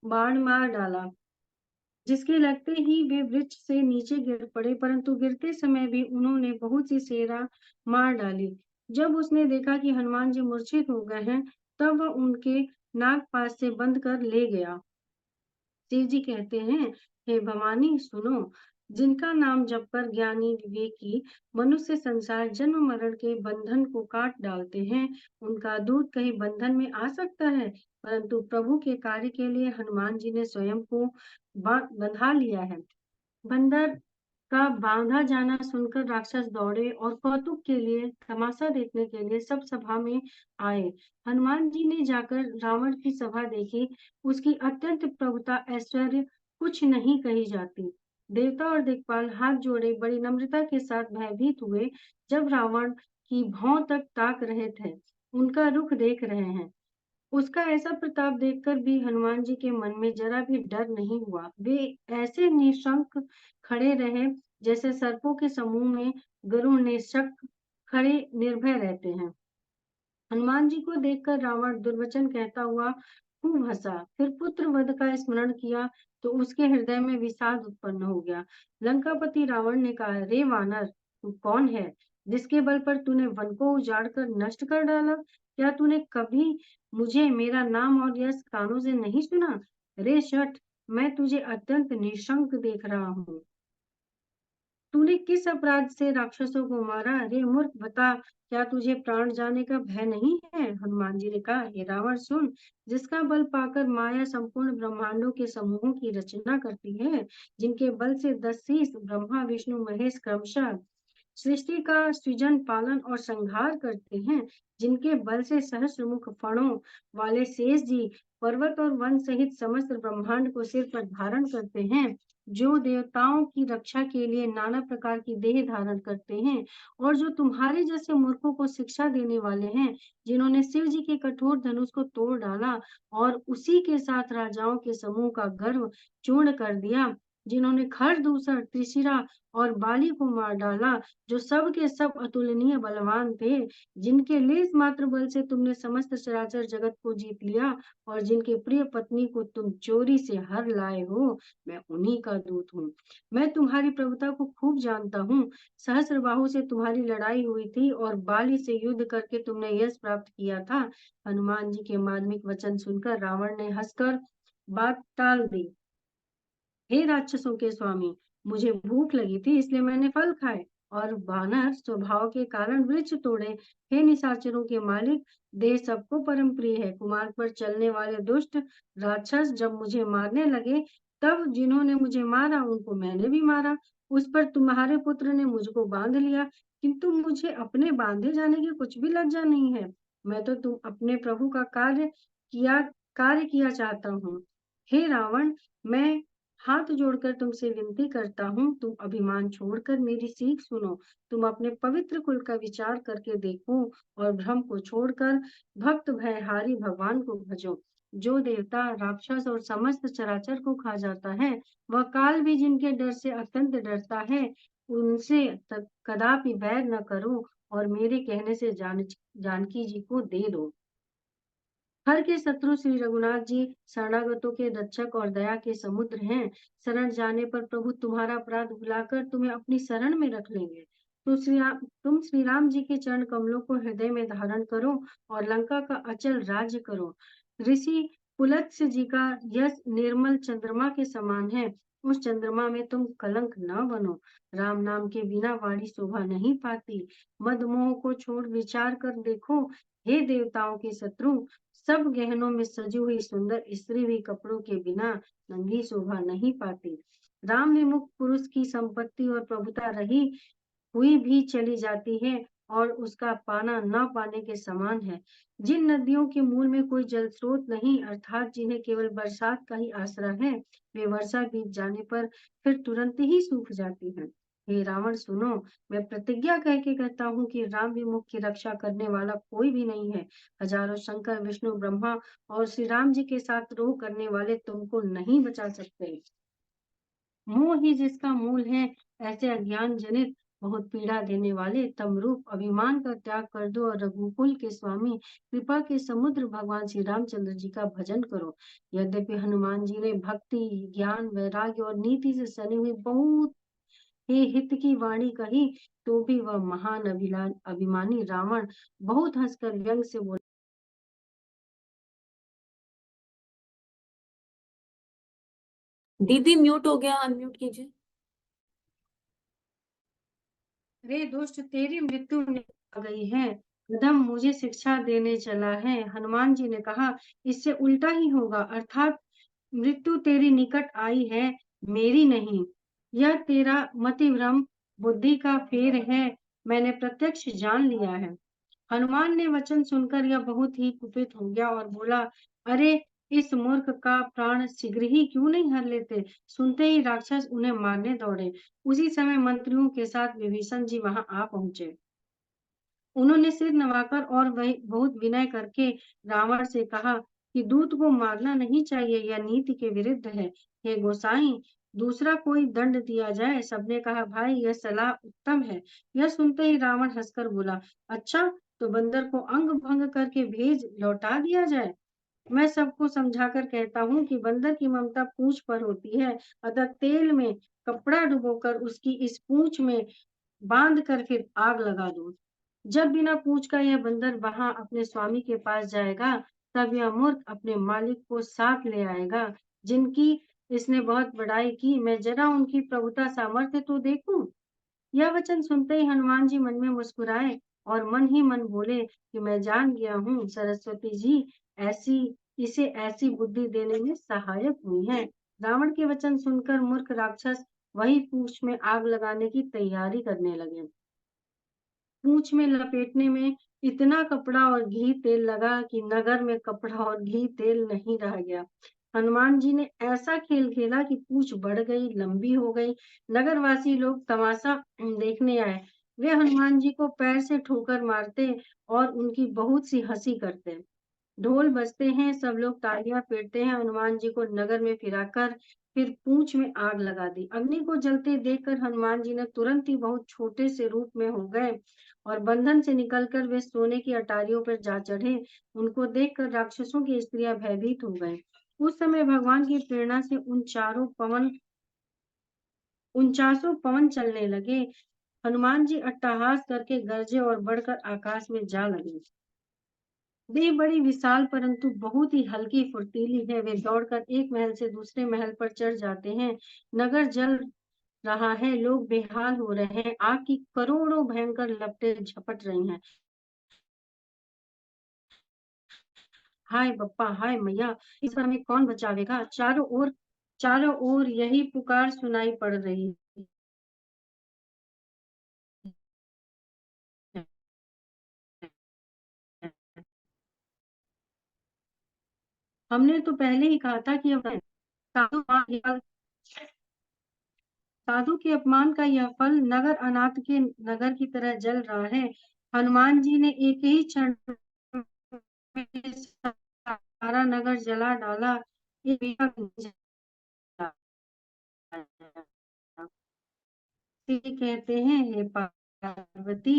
बाण मार डाला, जिसके लगते ही वे वृक्ष से नीचे गिर पड़े, परंतु गिरते समय भी उन्होंने बहुत सी सेरा मार डाली। जब उसने देखा कि हनुमान जी मूर्छित हो गए हैं, तब वह उनके नागपाश से बंद कर ले गया। शिव जी कहते हैं, हे भवानी सुनो, जिनका नाम जपकर ज्ञानी विवेकी मनुष्य संसार जन्म मरण के बंधन को काट डालते हैं, उनका दूत कहीं बंधन में आ सकता है। परंतु प्रभु के कार्य के लिए हनुमान जी ने स्वयं को बंधा लिया है। बंदर का बांधा जाना सुनकर राक्षस दौड़े और कौतुक के लिए तमाशा देखने के लिए सब सभा में आए। हनुमान जी ने जाकर रावण की सभा देखी। उसकी अत्यंत प्रभुता ऐश्वर्य कुछ नहीं कही जाती। देवता और दिक्पाल हाथ जोड़े बड़ी नम्रता के साथ भयभीत हुए जब रावण की भौं तक ताक रहे थे, उनका रुख देख रहे हैं। उसका ऐसा प्रताप देखकर भी हनुमान जी के मन में जरा भी डर नहीं हुआ। वे ऐसे निशंक खड़े रहे जैसे सर्पों के समूह में गरुड़ निशंक खड़े निर्भय रहते हैं। हनुमान जी को देखकर रावण दुर्वचन कहता हुआ खूब हंसा। फिर पुत्र वध का स्मरण किया तो उसके हृदय में विषाद उत्पन्न हो गया। लंकापति रावण ने कहा, रे वानर, तू कौन है जिसके बल पर तूने वन को उजाड़ कर नष्ट कर डाला? क्या तूने कभी मुझे, मेरा नाम और यश कानों से नहीं सुना? रे शठ, मैं तुझे अत्यंत निशंक देख रहा हूँ। तूने किस अपराध से राक्षसों को मारा? रे मूर्ख, बता, क्या तुझे प्राण जाने का भय नहीं है? हनुमान जी ने कहा, हे रावण सुन, जिसका बल पाकर माया संपूर्ण ब्रह्मांडों के समूहों की रचना करती है, जिनके बल से 10 शीश ब्रह्मा विष्णु महेश क्रमशः सृष्टि का सृजन पालन और संहार करते हैं, जिनके बल से सहस्रमुख फणों वाले शेष जी पर्वत और वन सहित समस्त ब्रह्मांड को सिर पर धारण करते हैं, जो देवताओं की रक्षा के लिए नाना प्रकार की देह धारण करते हैं, और जो तुम्हारे जैसे मूर्खों को शिक्षा देने वाले हैं, जिन्होंने शिव जी के कठोर धनुष को तोड़ डाला और उसी के साथ राजाओं के समूह का गर्व चूर्ण कर दिया, जिन्होंने खरदूषण, त्रिशिरा और बाली को मार डाला, जो सब के सब अतुलनीय बलवान थे, जिनके लेस मात्र बल से तुमने समस्त चराचर जगत को जीत लिया और जिनके प्रिय पत्नी को तुम चोरी से हर लाए हो, मैं उन्हीं का दूत हूँ। मैं तुम्हारी प्रभुता को खूब जानता हूँ। सहस्त्रबाहु से तुम्हारी लड़ाई हुई थी और बाली से युद्ध करके तुमने यश प्राप्त किया था। हनुमान जी के मार्मिक वचन सुनकर रावण ने हंसकर बात टाल दी। हे राक्षसों के स्वामी, मुझे भूख लगी थी इसलिए मैंने फल खाए और वानर स्वभाव के कारण वृक्ष तोड़े। हे निशाचरों के मालिक, देह सबको परम प्रिय है। कुमार्ग पर चलने वाले दुष्ट राक्षस जब मुझे मारने लगे, तब जिन्होंने मुझे मारा उनको मैंने भी मारा। उस पर तुम्हारे पुत्र ने मुझको बांध लिया, किंतु मुझे अपने बांधे जाने की कुछ भी लज्जा नहीं है। मैं तो तुम अपने प्रभु का कार्य किया चाहता हूँ। हे रावण, मैं हाथ जोड़कर तुमसे विनती करता हूँ, तुम अभिमान छोड़कर मेरी सीख सुनो। तुम अपने पवित्र कुल का विचार करके देखो और भ्रम को छोड़कर भक्त भयहारी भगवान को भजो। जो देवता, राक्षस और समस्त चराचर को खा जाता है, वह काल भी जिनके डर से अत्यंत डरता है, उनसे कदापि वैर न करो और मेरे कहने से जानकी जी को दे दो। हर के शत्रु श्री रघुनाथ जी शरणागतों के रक्षक और दया के समुद्र हैं। शरण जाने पर प्रभु तुम्हारा अपराध भुलाकर तुम्हें अपनी शरण में रख लेंगे। तुम श्री राम जी के चरण कमलों को हृदय में धारण करो और लंका का अचल राज्य करो। ऋषि पुलत्स्य जी का यश निर्मल चंद्रमा के समान है। उस चंद्रमा में तुम कलंक न बनो। राम नाम के बिना वाणी शोभा नहीं पाती। मद मोह को छोड़ विचार कर देखो। हे देवताओं के शत्रु, सब गहनों में सजी हुई सुंदर स्त्री भी कपड़ों के बिना नंगी शोभा नहीं पाती। राम विमुख पुरुष की संपत्ति और प्रभुता रही हुई भी चली जाती है और उसका पाना न पाने के समान है। जिन नदियों के मूल में कोई जल स्रोत नहीं, अर्थात जिन्हें केवल बरसात का ही आसरा है, वे वर्षा बीत जाने पर फिर तुरंत ही सूख जाती हैं। हे रावण सुनो, मैं प्रतिज्ञा कह के कहता हूँ कि राम विमुख की रक्षा करने वाला कोई भी नहीं है। हजारों शंकर, विष्णु, ब्रह्मा और श्री राम जी के साथ रोह करने वाले तुमको नहीं बचा सकते। मोह ही जिसका मूल है, ऐसे अज्ञान जनित बहुत पीड़ा देने वाले तमरूप अभिमान का त्याग कर दो और रघुकुल के स्वामी कृपा के समुद्र भगवान श्री रामचंद्र जी का भजन करो। यद्यपि हनुमान जी ने भक्ति, ज्ञान, वैराग्य और नीति से सनी हुई बहुत ही हित की वाणी कही, तो भी वह महान अभिमानी रावण बहुत हंसकर व्यंग से बोला, दीदी म्यूट हो गया, अनम्यूट कीजिए। रे दुष्ट, तेरी मृत्यु आ गई है। गधम मुझे शिक्षा देने चला है। हनुमान जी ने कहा, इससे उल्टा ही होगा, अर्थात मृत्यु तेरी निकट आई है, मेरी नहीं। यह तेरा मति भ्रम बुद्धि का फेर है, मैंने प्रत्यक्ष जान लिया है। हनुमान ने वचन सुनकर यह बहुत ही कुपित हो गया और बोला, अरे इस मूर्ख का प्राण शीघ्र ही क्यों नहीं हर लेते। सुनते ही राक्षस उन्हें मारने दौड़े। उसी समय मंत्रियों के साथ विभीषण जी वहां आ पहुंचे। उन्होंने सिर नवाकर और वही बहुत विनय करके रावण से कहा कि दूत को मारना नहीं चाहिए, यह नीति के विरुद्ध है। हे गोसाई, दूसरा कोई दंड दिया जाए। सबने कहा, भाई यह सलाह उत्तम है। यह सुनते ही रावण हंसकर बोला, अच्छा तो बंदर को अंग भंग करके भेज लौटा दिया जाए। मैं सबको समझाकर कहता हूँ कि बंदर की ममता पूंछ पर होती है, अतः तेल में कपड़ा डुबोकर उसकी इस पूंछ में बांध कर फिर आग लगा दो। जब बिना पूछ का यह बंदर वहां अपने स्वामी के पास जाएगा, तब यह मूर्ख अपने मालिक को साथ ले आएगा, जिनकी इसने बहुत बड़ाई की। मैं जरा उनकी प्रभुता सामर्थ्य तो देखूं। यह वचन सुनते ही हनुमान जी मन में मुस्कुराए और मन ही मन बोले कि मैं जान गया हूँ सरस्वती जी इसे ऐसी बुद्धि देने में सहायक हुई है। रावण के वचन सुनकर मूर्ख राक्षस वही पूंछ में आग लगाने की तैयारी करने लगे। पूंछ में लपेटने में इतना कपड़ा और घी तेल लगा कि नगर में कपड़ा और घी तेल नहीं रह गया। हनुमान जी ने ऐसा खेल खेला कि पूंछ बढ़ गई, लंबी हो गई। नगरवासी लोग तमाशा देखने आए। वे हनुमान जी को पैर से ठोकर मारते और उनकी बहुत सी हंसी करते। ढोल बजते हैं, सब लोग तालियां पीटते हैं। हनुमान जी को नगर में फिराकर फिर पूंछ में आग लगा दी। अग्नि को जलते देखकर हनुमान जी ने तुरंत ही बहुत छोटे से रूप में हो गए और बंधन से निकलकर वे सोने की अटारियों पर जा चढ़े। उनको देखकर राक्षसों की स्त्रियां भयभीत हो गए। उस समय भगवान की प्रेरणा से उनचासों पवन चलने लगे। हनुमान जी अट्टहास करके गरजे और बढ़कर आकाश में जा लगे। वे बड़ी विशाल परंतु बहुत ही हल्की फुर्तीली है। वे दौड़कर एक महल से दूसरे महल पर चढ़ जाते हैं। नगर जल रहा है, लोग बेहाल हो रहे हैं, आग की करोड़ों भयंकर लपटें झपट रही हैं। हाय बप्पा, हाय मैया, इस पर हमें कौन बचावेगा? चारों ओर यही पुकार सुनाई पड़ रही है। हमने तो पहले ही कहा था कि साधु के अपमान का यह फल नगर अनाथ के नगर की तरह जल रहा है। हनुमान जी ने एक ही क्षण में सारा नगर जला डाला। कहते हैं हे पार्वती,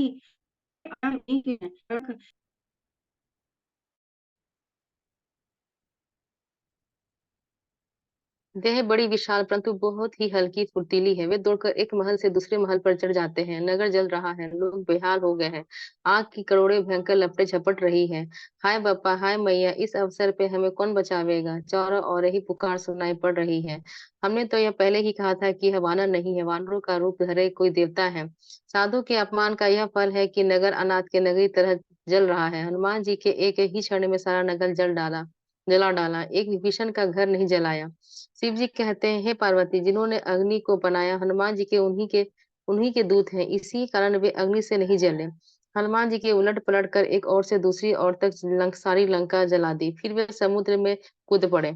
देह बड़ी विशाल परंतु बहुत ही हल्की फुर्तीली है। वे दौड़कर एक महल से दूसरे महल पर चढ़ जाते हैं। नगर जल रहा है, लोग बेहाल हो गए हैं, आग की करोड़े भयंकर लपटें झपट रही है। हाय बप्पा, हाय मैया, इस अवसर पे हमें कौन बचावेगा? चारों ओर यही पुकार सुनाई पड़ रही है। हमने तो यह पहले ही कहा था कि यह वानर नहीं है, वानरों का रूप धरे कोई देवता है। साधु के अपमान का यह फल है कि नगर अनाथ के नगरी तरह जल रहा है। हनुमान जी के एक ही क्षण में सारा नगर जला डाला, एक विभीषण का घर नहीं जलाया। शिव जी कहते हैं, हे पार्वती, जिन्होंने अग्नि को बनाया हनुमान जी के उन्हीं के दूत हैं, इसी कारण वे अग्नि से नहीं जले। हनुमान जी के उलट पलट कर एक ओर से दूसरी ओर तक सारी लंका जला दी। फिर वे समुद्र में कूद पड़े।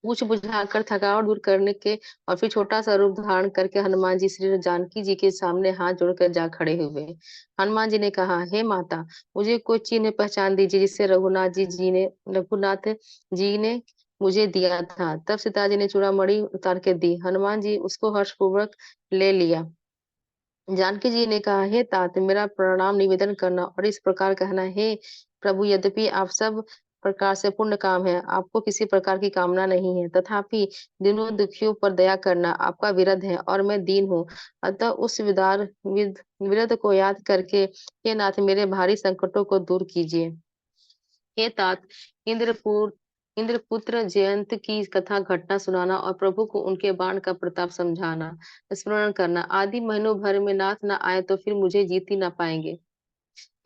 पूछ बुझाकर थकावट दूर करने के और फिर छोटा सा रूप धारण करके हनुमान जी श्री जानकी जी के सामने हाथ जोड़कर जा खड़े हुए। हनुमान जी ने कहा, हे माता, मुझे कोई चिन्ह पहचान दीजिए जिससे रघुनाथ जी ने मुझे दिया था। तब सीता जी ने चूड़ामणि उतार के दी। हनुमान जी उसको हर्षपूर्वक ले लिया। जानकी जी ने कहा, हे तात, मेरा प्रणाम निवेदन करना और इस प्रकार कहना, हे प्रभु, यद्यपि आप सब प्रकार से पूर्ण काम है, आपको किसी प्रकार की कामना नहीं है, तथापि दीनों दुखियों पर दया करना आपका विरध है और मैं दीन हूँ। अतः उस विरध को याद करके हे नाथ, मेरे भारी संकटों को दूर कीजिए। हे तात, इंद्रपुर इंद्रपुत्र जयंत की कथा घटना सुनाना और प्रभु को उनके बाण का प्रताप समझाना, स्मरण करना। आदि महीनों भर में नाथ न आए तो फिर मुझे जीत ही न पाएंगे।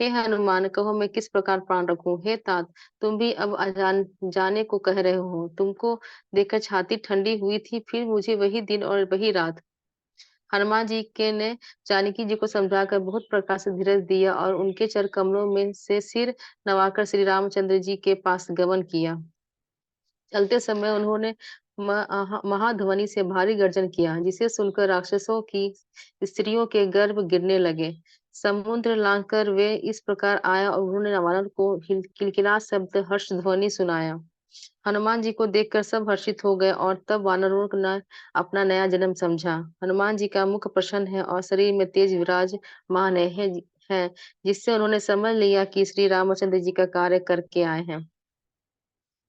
हे हनुमान, कहो मैं किस प्रकार प्राण रखूं? हे तात, तुम भी अब अजान जाने को कह रहे हो। तुमको देखकर छाती ठंडी हुई थी, फिर मुझे वही दिन और वही रात। हनुमान जी के ने जानकी जी को समझाकर बहुत प्रकार से धीरज दिया और उनके चर कमलों में से सिर नवाकर श्री रामचंद्र जी के पास गमन किया। चलते समय उन्होंने महाध्वनि से भारी गर्जन किया, जिसे सुनकर राक्षसों की स्त्रियों के गर्भ गिरने लगे। समुद्र लांघकर वे इस प्रकार आया और उन्होंने वानर को किलकिला शब्द हर्ष ध्वनि सुनाया। हनुमान जी को देखकर सब हर्षित हो गए और तब वानरों ने अपना नया जन्म समझा। हनुमान जी का मुख प्रसन्न है और शरीर में तेज विराजमान है, जिससे उन्होंने समझ लिया कि श्री रामचंद्र जी का कार्य करके आए हैं।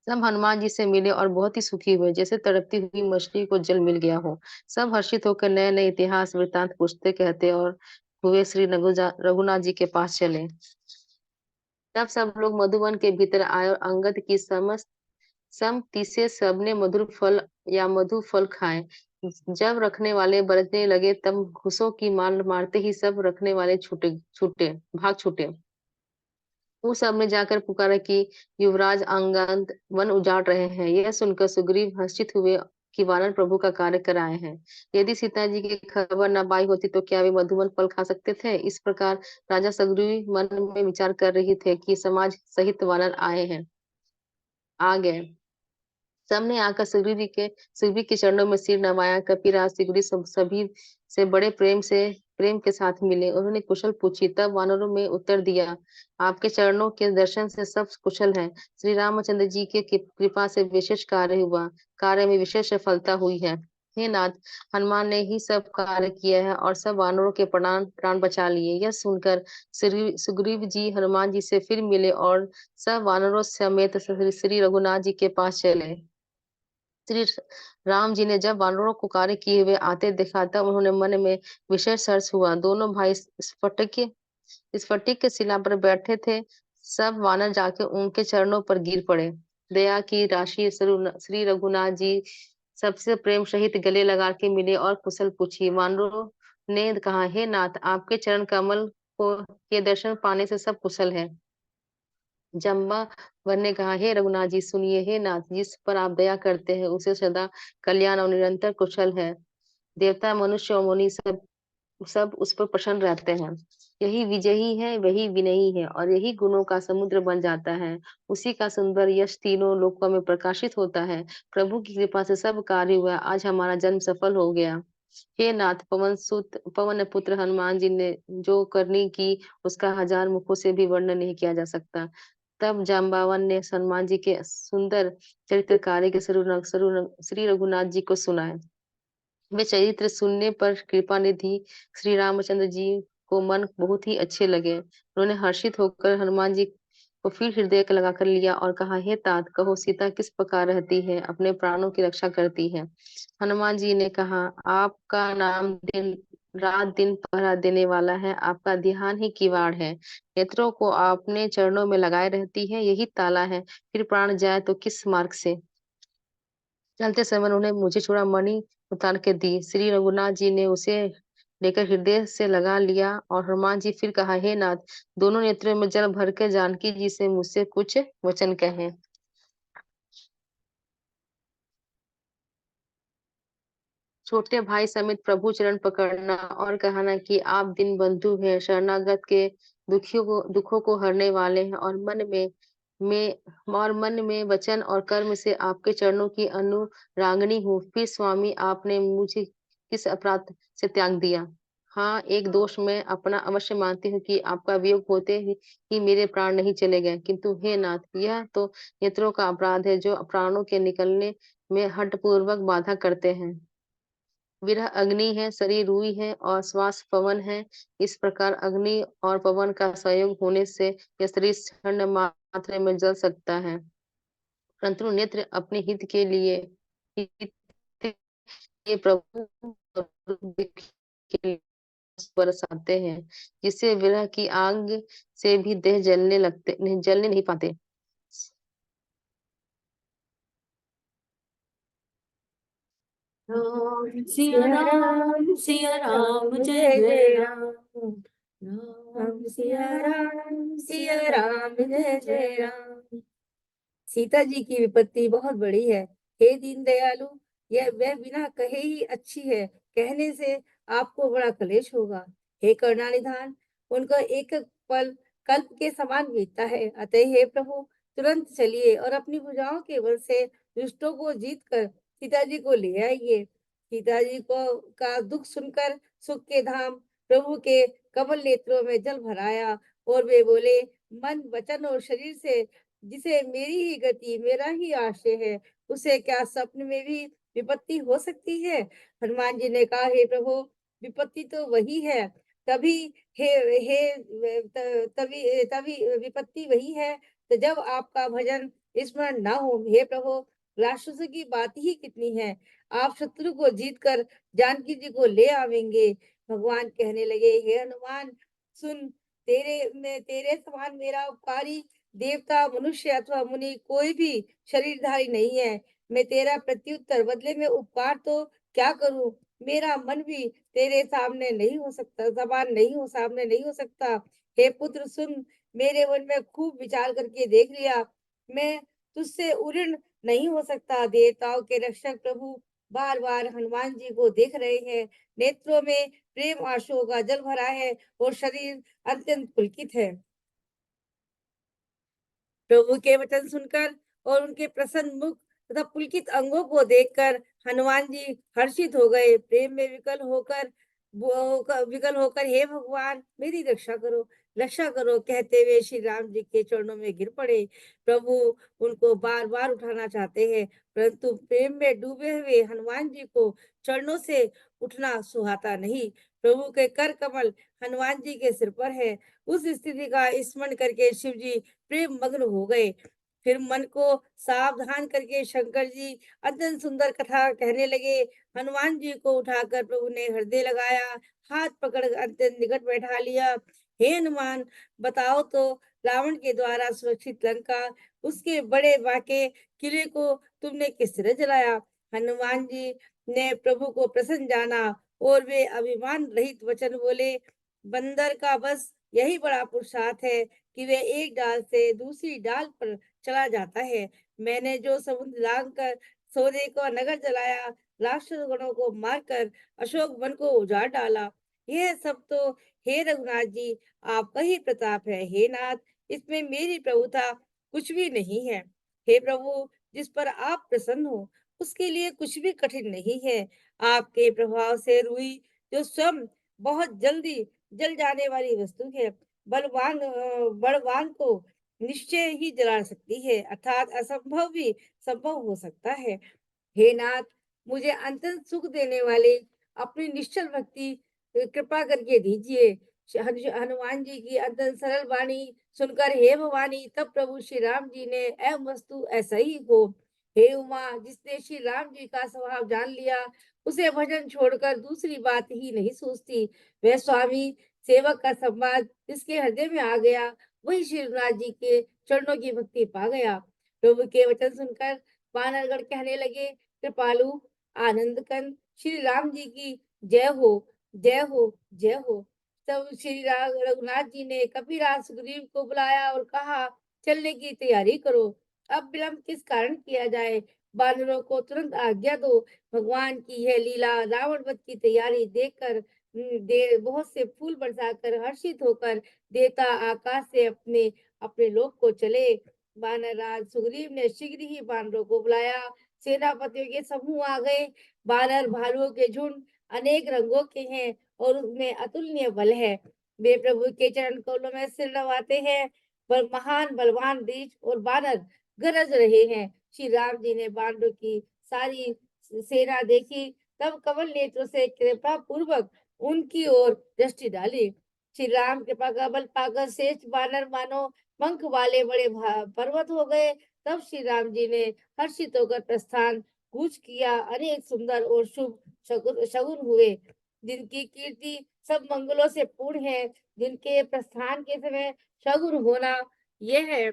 सब हनुमान जी से मिले और बहुत ही सुखी हुए, जैसे तड़पती हुई मछली को जल मिल गया हो। सब हर्षित होकर नए नए इतिहास वृतांत पूछते कहते और हुए श्री रघुनाथ जी के पास चले। तब सब लोग मधुवन के भीतर आए और अंगद की समस्त सम्मति से सबने मधुर फल या मधु फल खाए। जब रखने वाले बरतने लगे तब घुसों की मार मारते ही सब रखने वाले भाग छूटे। उस सब ने जाकर पुकारा कि युवराज आंगन वन उजाड़ रहे हैं। यह सुनकर सुग्रीव हर्षित हुए कि वानर प्रभु का कार्य कर आए हैं। यदि सीता जी की खबर न पाई होती तो क्या वे मधुवन फल खा सकते थे? इस प्रकार राजा सुग्रीव मन में विचार कर रही थे कि समाज सहित वानर आ गए। सबने आकर सुग्रीव के चरणों में सिर नवाया। कपिराज सुग्रीव सभी से बड़े प्रेम के साथ मिले। उन्होंने कुशल पूछी। तब वानरों में उत्तर दिया, आपके चरणों के दर्शन से सब कुशल हैं। श्री रामचंद्र जी के कृपा से विशेष कार्य में विशेष सफलता हुई है। हे नाथ, हनुमान ने ही सब कार्य किया है और सब वानरों के प्राण प्राण बचा लिए। यह सुनकर सुग्रीव जी हनुमान जी से फिर मिले और सब वानरों समेत श्री रघुनाथ जी के पास चले। श्री राम जी ने जब वानरों को कार्य किए हुए आते देखा तब उन्होंने मन में विशेष हर्ष हुआ। दोनों भाई स्फटिक के शिला पर बैठे थे। सब वानर जाके उनके चरणों पर गिर पड़े। दया की राशि श्री रघुनाथ जी सबसे प्रेम सहित गले लगा के मिले और कुशल पूछी। वानरों ने कहा, हे नाथ, आपके चरण कमल को के दर्शन पाने से सब कुशल है। जम्बावन ने कहा, हे रघुनाथ जी सुनिए। हे नाथ, जिस पर आप दया करते हैं उसे सदा कल्याण और निरंतर कुशल है। देवता मनुष्य और मुनि सब सब उस पर प्रसन्न रहते हैं। यही विजयी है, वही विनयी है और यही गुणों का समुद्र बन जाता है। उसी का सुंदर यश तीनों लोकों में प्रकाशित होता है। प्रभु की कृपा से सब कार्य हुआ। आज हमारा जन्म सफल हो गया। हे नाथ, पवन पुत्र हनुमान जी ने जो करनी की उसका हजार मुखों से भी वर्णन नहीं किया जा सकता। तब जाम्बावन ने हनुमान जी के सुंदर चरित्र कार्य के श्री रघुनाथ जी को सुनाए। वे चरित्र सुनने पर कृपा निधि श्री रामचंद्र जी को मन बहुत ही अच्छे लगे। उन्होंने हर्षित होकर हनुमान जी को फिर हृदय के लगाकर लिया और कहा, हे तात, कहो सीता किस प्रकार रहती है, अपने प्राणों की रक्षा करती है? हनुमान जी ने कहा, आपका नाम रात दिन पहरा देने वाला है। आपका ध्यान ही किवाड़ है। नेत्रों को अपने चरणों में लगाए रहती है, यही ताला है। फिर प्राण जाए तो किस मार्ग से? चलते समय उन्होंने मुझे चूड़ामणि उतार के दी। श्री रघुनाथ जी ने उसे लेकर हृदय से लगा लिया और हनुमान जी फिर कहा, हे नाथ, दोनों नेत्रों में जल भर के जानकी जी से मुझसे कुछ वचन कहें। छोटे भाई समेत प्रभु चरण पकड़ना और कहना कि आप दीन बंधु हैं, शरणागत के दुखों को हरने वाले हैं और में मन में वचन और कर्म से आपके चरणों की अनुरागनी हूँ। फिर स्वामी, आपने मुझे किस अपराध से त्याग दिया? हाँ, एक दोष मैं अपना अवश्य मानती हूँ कि आपका वियोग होते ही मेरे प्राण नहीं चले गए, किंतु हे नाथ, यह तो नेत्रों का अपराध है जो प्राणों के निकलने में हठपूर्वक बाधा करते हैं। विरह अग्नि है, शरीर रूई है और श्वास पवन है। इस प्रकार अग्नि और पवन का संयोग होने से यह शरीर क्षण मात्र में जल सकता है, परंतु नेत्र अपने हित के प्रभु के लिए बरसाते हैं, जिससे विरह की आग से भी देह जलने नहीं पाते। सिया राम जय जय राम। राम सिया राम जय जय राम। सीता जी की विपत्ति बहुत बड़ी है। हे दीन दयालु, यह वह बिना कहे ही अच्छी है, कहने से आपको बड़ा क्लेश होगा। हे करुणानिधान, उनका एक पल कल्प के समान बीतता है। अतः हे प्रभु, तुरंत चलिए और अपनी भुजाओं के बल से दुष्टों को जीत कर सीता जी को ले आइए। सीता जी को का दुख सुनकर सुख के धाम प्रभु के कमल नेत्रों में जल भराया और वे बोले, मन वचन और शरीर से जिसे मेरी ही गति मेरा ही आशय है, उसे क्या स्वप्न में भी विपत्ति हो सकती है? हनुमान जी ने कहा, हे प्रभु, विपत्ति तो वही है, तभी हे हे तभी तभी विपत्ति वही है तो जब आपका भजन स्मरण ना हो। हे प्रभु, राक्षसों की बात ही कितनी है, आप शत्रु को जीत कर जानकी जी को ले आवेंगे। भगवान कहने लगे, हे हनुमान सुन, तेरे समान मेरा उपकारी देवता, मनुष्य अथवा मुनि कोई भी शरीरधारी नहीं है। मैं तेरा प्रत्युत्तर बदले में उपकार तो क्या करूं? मेरा मन भी तेरे सामने नहीं हो सकता, जबान नहीं हो सामने नहीं हो सकता। हे पुत्र सुन, मेरे मन में खूब विचार करके देख लिया, मैं तुझसे उऋण नहीं हो सकता। देवताओं के रक्षक प्रभु बार बार हनुमान जी को देख रहे हैं, नेत्रों में प्रेम आंसुओं का जल भरा है और शरीर अत्यंत पुलकित है। प्रभु के वचन सुनकर और उनके प्रसन्न मुख तथा पुलकित अंगों को देखकर हनुमान जी हर्षित हो गए। प्रेम में विकल होकर हे भगवान मेरी रक्षा करो कहते हुए श्री राम जी के चरणों में गिर पड़े। प्रभु उनको बार बार उठाना चाहते हैं, परंतु प्रेम में डूबे हुए हनुमान जी को चरणों से उठना सुहाता नहीं। प्रभु के कर कमल हनुमान जी के सिर पर है। उस स्थिति का स्मरण करके शिव जी प्रेम मग्न हो गए। फिर मन को सावधान करके शंकर जी अत्यंत सुंदर कथा कहने लगे। हनुमान जी को उठाकर प्रभु ने हृदय लगाया, हाथ पकड़ अत्यंत निकट बैठा लिया। हे हनुमान, बताओ तो रावण के द्वारा सुरक्षित लंका, उसके बड़े बाके किले को तुमने किस तरह जलाया? हनुमान जी ने प्रभु को प्रसन्न जाना और वे अभिमान रहित वचन बोले, बंदर का बस यही बड़ा पुरुषार्थ है कि वे एक डाल से दूसरी डाल पर चला जाता है। मैंने जो समुद्र लांग कर सोने को नगर जलाया, राक्षस गणों को मारकर अशोक वन को उजाड़ डाला, यह सब तो हे रघुनाथ जी आपका ही प्रताप है। हे नाथ, इसमें मेरी प्रभुता कुछ भी नहीं है। हे प्रभु, जिस पर आप प्रसन्न हो उसके लिए कुछ भी कठिन नहीं है। आपके प्रभाव से रुई जो स्वयं बहुत जल्दी जल जाने वाली वस्तु है, बलवान को निश्चय ही जला सकती है, अर्थात असंभव भी संभव हो सकता है। हे नाथ, मुझे अत्यंत सुख देने वाले अपनी निश्चल भक्ति कृपा करके दीजिए। हनुमान जी की अत्यंत सरल वाणी सुनकर हे भवानी, तब प्रभु श्री राम जी ने एवं वस्तु ऐसा ही हो। हे उमा, जिसने श्री राम जी का स्वभाव जान लिया, उसे भजन छोड़कर दूसरी बात ही नहीं सोचती। वह स्वामी सेवक का संवाद जिसके हृदय में आ गया, वही श्री रघुनाथ जी के चरणों की भक्ति पा गया। प्रभु के वचन सुनकर वानरगण कहने लगे, कृपालु आनंद कंद श्री राम जी की जय हो, जय हो, जय हो। तब श्री रघुनाथ जी ने कपिराज सुग्रीव को बुलाया और कहा, चलने की तैयारी करो। अब विलंब किस कारण किया जाए? बानरों को तुरंत आज्ञा दो। भगवान की यह लीला रावण वध की तैयारी देखकर बहुत से फूल बरसाकर हर्षित होकर देवता आकाश से अपने अपने लोक को चले। वानर राज सुग्रीव ने शीघ्र ही बानरों को बुलाया। सेनापतियों के समूह आ गए। वानर भालुओं के झुंड अनेक रंगों के हैं और उसमें अतुलनीय बल है। वे प्रभु के चरण कमलों में सिर नवाते हैं, पर महान बलवान रीछ और बानर गरज रहे हैं। श्री राम जी ने बानरों की सारी सेना देखी, तब कमल नेत्रों से कृपा पूर्वक उनकी ओर दृष्टि डाली। श्री राम कृपा का बल पाकर श्रेष्ठ बानर मानो पंख वाले बड़े पर्वत हो गए। तब श्री राम जी ने हर्षित होकर प्रस्थान कूच किया। अनेक सुंदर और शुभ शगुन हुए, जिनकी कीर्ति सब मंगलों से पूर्ण है। जिनके प्रस्थान के समय शगुन होना यह है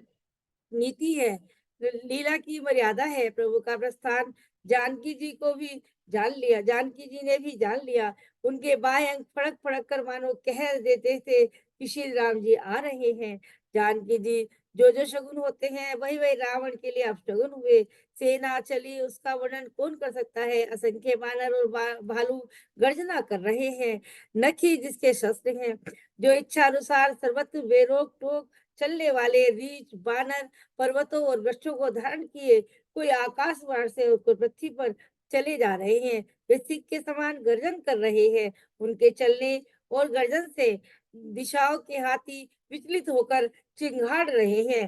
नीति है, लीला की मर्यादा है। प्रभु का प्रस्थान जानकी जी को भी जान लिया, जानकी जी ने भी जान लिया। उनके बाएं अंग फड़क फड़क कर मानो कह देते थे कि श्री राम जी आ रहे हैं। जानकी जी जो जो शगुन होते हैं वही वही रावण के लिए अपशगुन हुए। सेना चली उसका वर्णन कौन कर सकता है। असंख्य बानर और भालू गर्जना कर रहे हैं। नखी जिसके शस्त्र हैं, जो इच्छा अनुसार सर्वत्र बेरोक टोक चलने वाले रीछ बानर पर्वतों और वृक्षों को धारण किए कोई आकाश मार्ग से कोई पृथ्वी पर चले जा रहे हैं। वे सिंह के समान गर्जन कर रहे हैं। उनके चलने और गर्जन से दिशाओं के हाथी विचलित होकर चिंगाड़ रहे हैं।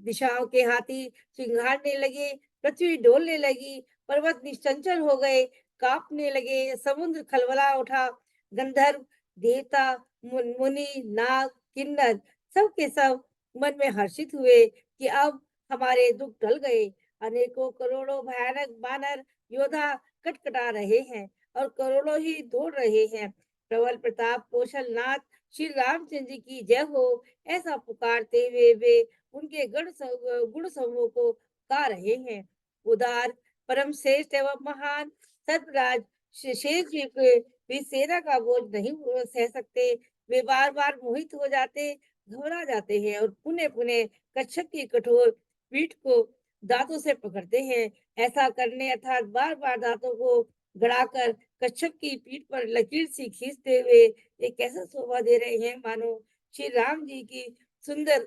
दिशाओं के हाथी चिंगाड़ने लगे, पृथ्वी डोलने लगी, पर्वत निश्चंचल हो गए, कांपने लगे, समुद्र खलबला उठा। गंधर्व देवता मुनि नाग किन्नर सब के सब मन में हर्षित हुए कि अब हमारे दुख टल गए। अनेकों करोड़ों भयानक बानर योद्धा कटकटा रहे हैं और करोड़ों ही दौड़ रहे हैं। प्रबल प्रताप कौशल नाथ श्री रामचंद्र जी की जय हो, ऐसा पुकारते हुए वे उनके गुण समूह को गा रहे हैं। उदार परम श्रेष्ठ एवं महान सर्पराज शेष जी के भी सेना का बोझ नहीं सह सकते। वे बार बार मोहित हो जाते, घबरा जाते हैं और पुनः पुनः कच्छप की कठोर पीठ को दांतों से पकड़ते हैं। ऐसा करने अर्थात बार बार दांतों को गड़ाकर कच्छप की पीठ पर लकीर सी खींचते हुए ये कैसा शोभा दे रहे हैं, मानो श्री राम जी की सुंदर